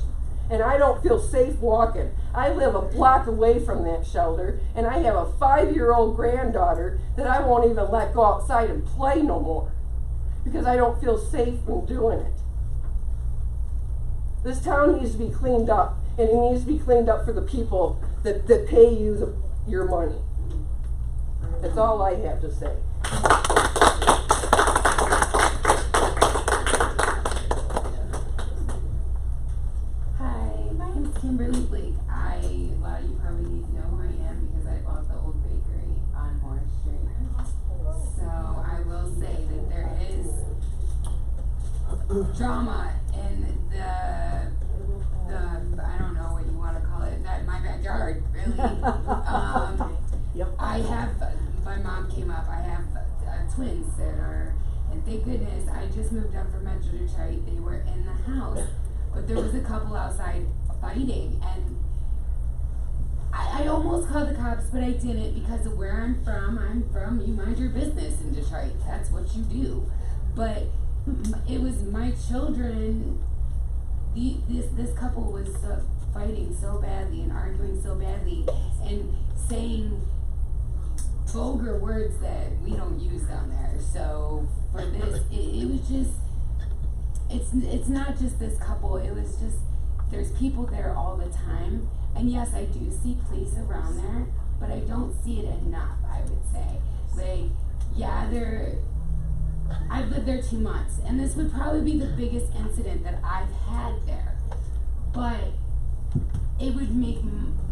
And I don't feel safe walking. I live a block away from that shelter, and I have a 5-year-old granddaughter that I won't even let go outside and play no more, because I don't feel safe in doing it. This town needs to be cleaned up, and it needs to be cleaned up for the people that pay you your money. That's all I have to say. Hi, my name is Kimberly Blake. A lot of you probably drama in the I don't know what you want to call it, that my backyard, really. I have, my mom came up, I have twins that are, and thank goodness, I just moved up from Metro Detroit, they were in the house, but there was a couple outside fighting, and I almost called the cops, but I didn't because of where I'm from, you mind your business in Detroit, that's what you do. But it was my children, this couple was fighting so badly and arguing so badly and saying vulgar words that we don't use down there. So for this, it was just, it's not just this couple, it was just, there's people there all the time. And yes, I do see police around there, but I don't see it enough, I would say. Like, yeah, I've lived there 2 months, and this would probably be the biggest incident that I've had there. But it would make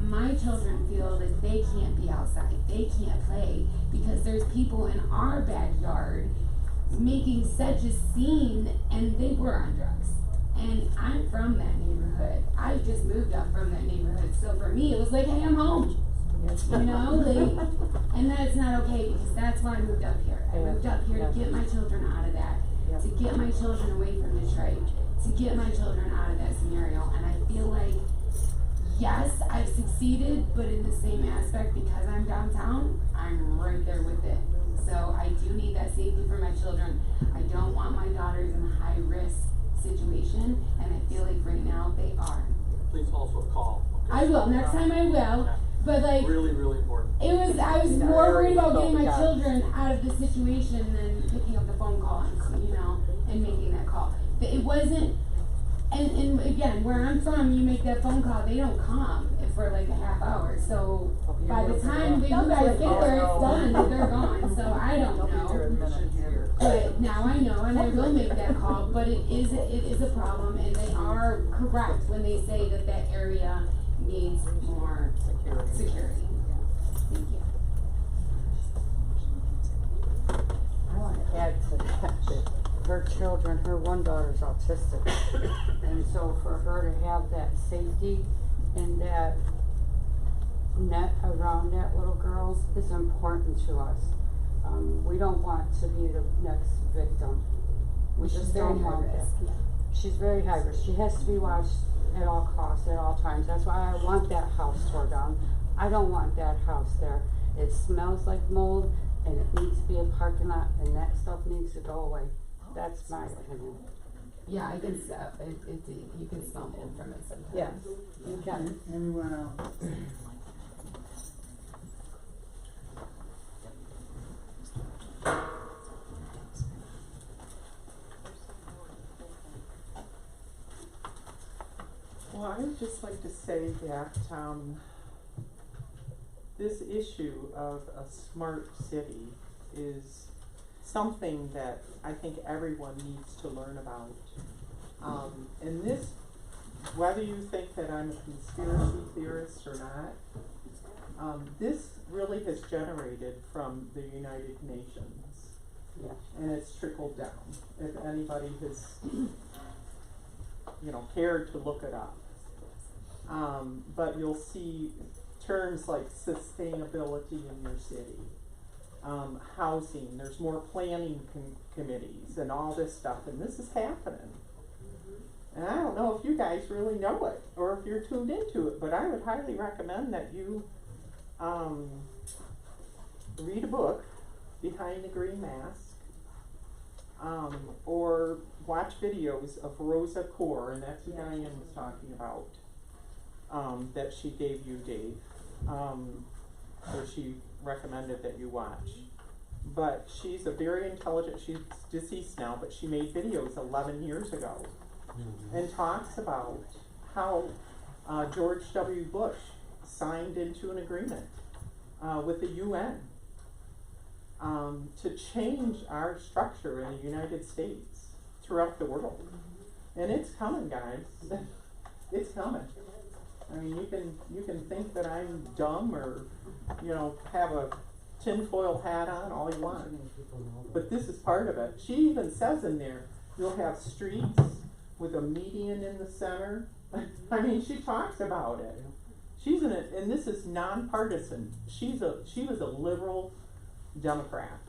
my children feel that they can't be outside, they can't play, because there's people in our backyard making such a scene, and they were on drugs. And I'm from that neighborhood. I just moved up from that neighborhood. So for me, it was like, hey, I'm home. You know, like, and that's not okay because that's why I moved up here. I moved up here to get my children out of that, to get my children away from Detroit, to get my children out of that scenario. And I feel like, yes, I've succeeded, but in the same aspect, because I'm downtown, I'm right there with it. So I do need that safety for my children. I don't want my daughters in a high risk situation, and I feel like right now they are. Please also call. Okay? I will. Next time I will. Yeah. But like, really, really important. I was more worried about getting my children out of the situation than picking up the phone call and, you know, and making that call. But it wasn't, and again, where I'm from, you make that phone call, they don't come for like a half hour. So by the time you guys get there, it's done, they're gone. So I don't know. But now I know, and I will make that call. But it is a problem, and they are correct when they say that that area needs more security. Thank you. I want to add to that her children, her one daughter's autistic, and so for her to have that safety and that net around that little girl is important to us. We don't want to be the next victim. We just don't want that. She's very high risk. She has to be watched at all costs, at all times. That's why I want that house torn down. I don't want that house there. It smells like mold, and it needs to be a parking lot, and that stuff needs to go away. That's my opinion. Yeah, I can stop. You can smell mold from it sometimes. Yes, you can. Anyone else? Well, I would just like to say that this issue of a smart city is something that I think everyone needs to learn about. And this, whether you think that I'm a conspiracy theorist or not, this really has generated from the United Nations. Yeah. And it's trickled down. If anybody has, cared to look it up. But you'll see terms like sustainability in your city, housing, there's more planning committees and all this stuff, and this is happening. And I don't know if you guys really know it or if you're tuned into it, but I would highly recommend that you read a book, Behind the Green Mask, or watch videos of Rosa Core, and that's who Diane was talking about, that she gave you, Dave, or she recommended that you watch. But she's a very intelligent, she's deceased now, but she made videos 11 years ago and talks about how George W. Bush signed into an agreement with the UN to change our structure in the United States throughout the world. And it's coming, guys. It's coming. I mean, you can think that I'm dumb or, have a tinfoil hat on all you want. But this is part of it. She even says in there, You'll have streets with a median in the center. I mean, she talks about it. She's and this is nonpartisan. She was a liberal Democrat.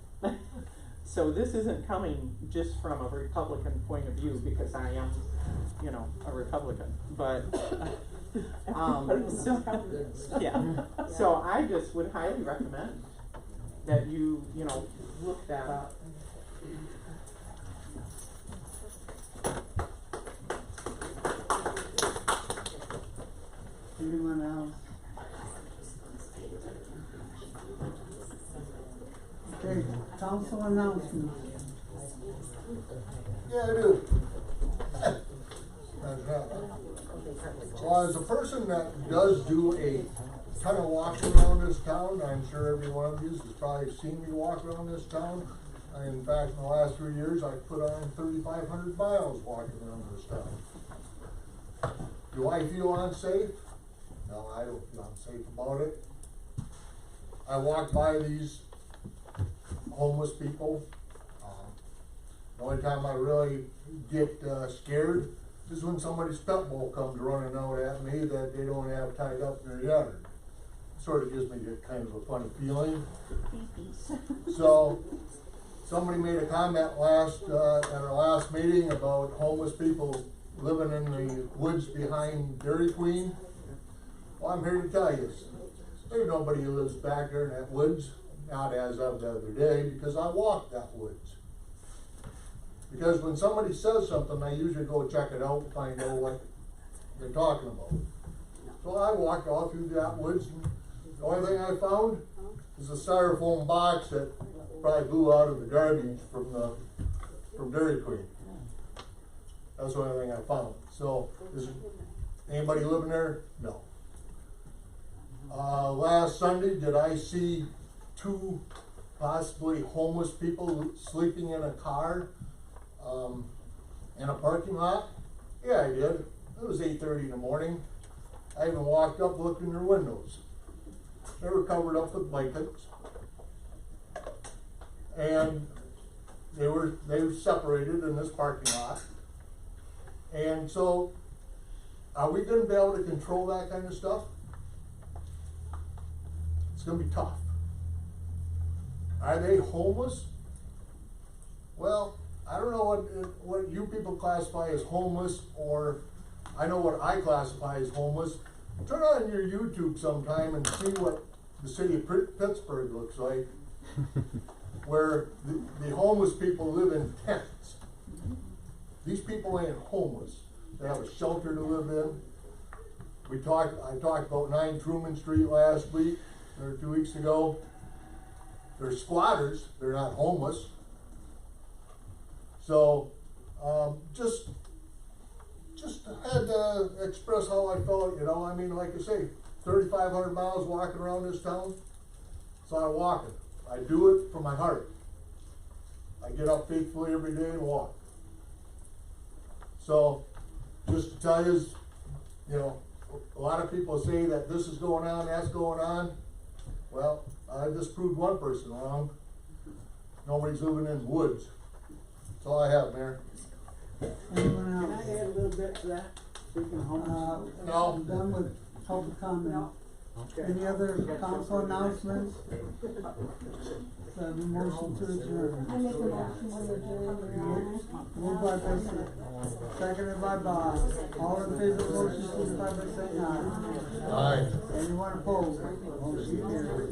So this isn't coming just from a Republican point of view, because I am, a Republican. But so I just would highly recommend that you look that up. Anyone else? Okay, council announcements. Yeah, I do. Well, as a person that does do a ton of walking around this town, I'm sure every one of you has probably seen me walk around this town. In fact, in the last 3 years, I've put on 3,500 miles walking around this town. Do I feel unsafe? No, I don't feel unsafe about it. I walk by these homeless people. The only time I really get scared is when somebody's pet bull comes running out at me that they don't have tied up in their yard. Sort of gives me kind of a funny feeling. So, somebody made a comment at our last meeting about homeless people living in the woods behind Dairy Queen. Well, I'm here to tell you, there's nobody who lives back there in that woods, not as of the other day, because I walked that woods. Because when somebody says something, I usually go check it out and find out what they're talking about. So I walked all through that woods, and the only thing I found is a styrofoam box that probably blew out of the garbage from Dairy Queen. That's the only thing I found. So, is anybody living there? No. Last Sunday, did I see 2 possibly homeless people sleeping in a car in a parking lot? Yeah, I did. It was 8:30 in the morning. I even walked up, looked in their windows. They were covered up with blankets, and they were separated in this parking lot. And so, are we going to be able to control that kind of stuff? It's going to be tough. Are they homeless? Well, I don't know what you people classify as homeless, or I know what I classify as homeless. Turn on your YouTube sometime and see what the city of Pittsburgh looks like, where the homeless people live in tents. These people ain't homeless. They have a shelter to live in. I talked about 9 Truman Street last week, or 2 weeks ago. They're squatters, they're not homeless. So, just had to express how I felt, I mean, like I say, 3,500 miles walking around this town. So I walk it. I do it from my heart. I get up faithfully every day and walk. So, just to tell you, a lot of people say that this is going on, that's going on. Well, I just proved one person wrong. Nobody's living in woods. That's all I have, Mayor. Anyone else? Can I add a little bit to that? Speaking of homeless. No. I'm done with public comment. Okay. Any other council announcements? Motion to adjourn. I make a motion to adjourn, Your Honor. Moved by Bishop, seconded by Bob. All in favor of the motion, signify by saying aye. Aye. Anyone opposed? Motion carried.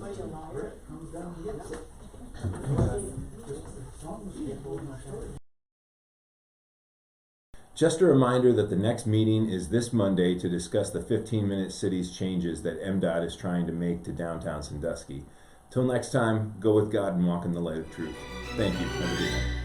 Just a reminder that the next meeting is this Monday to discuss the 15-minute cities changes that MDOT is trying to make to downtown Sandusky. Till next time, go with God and walk in the light of truth. Thank you. Have a good night.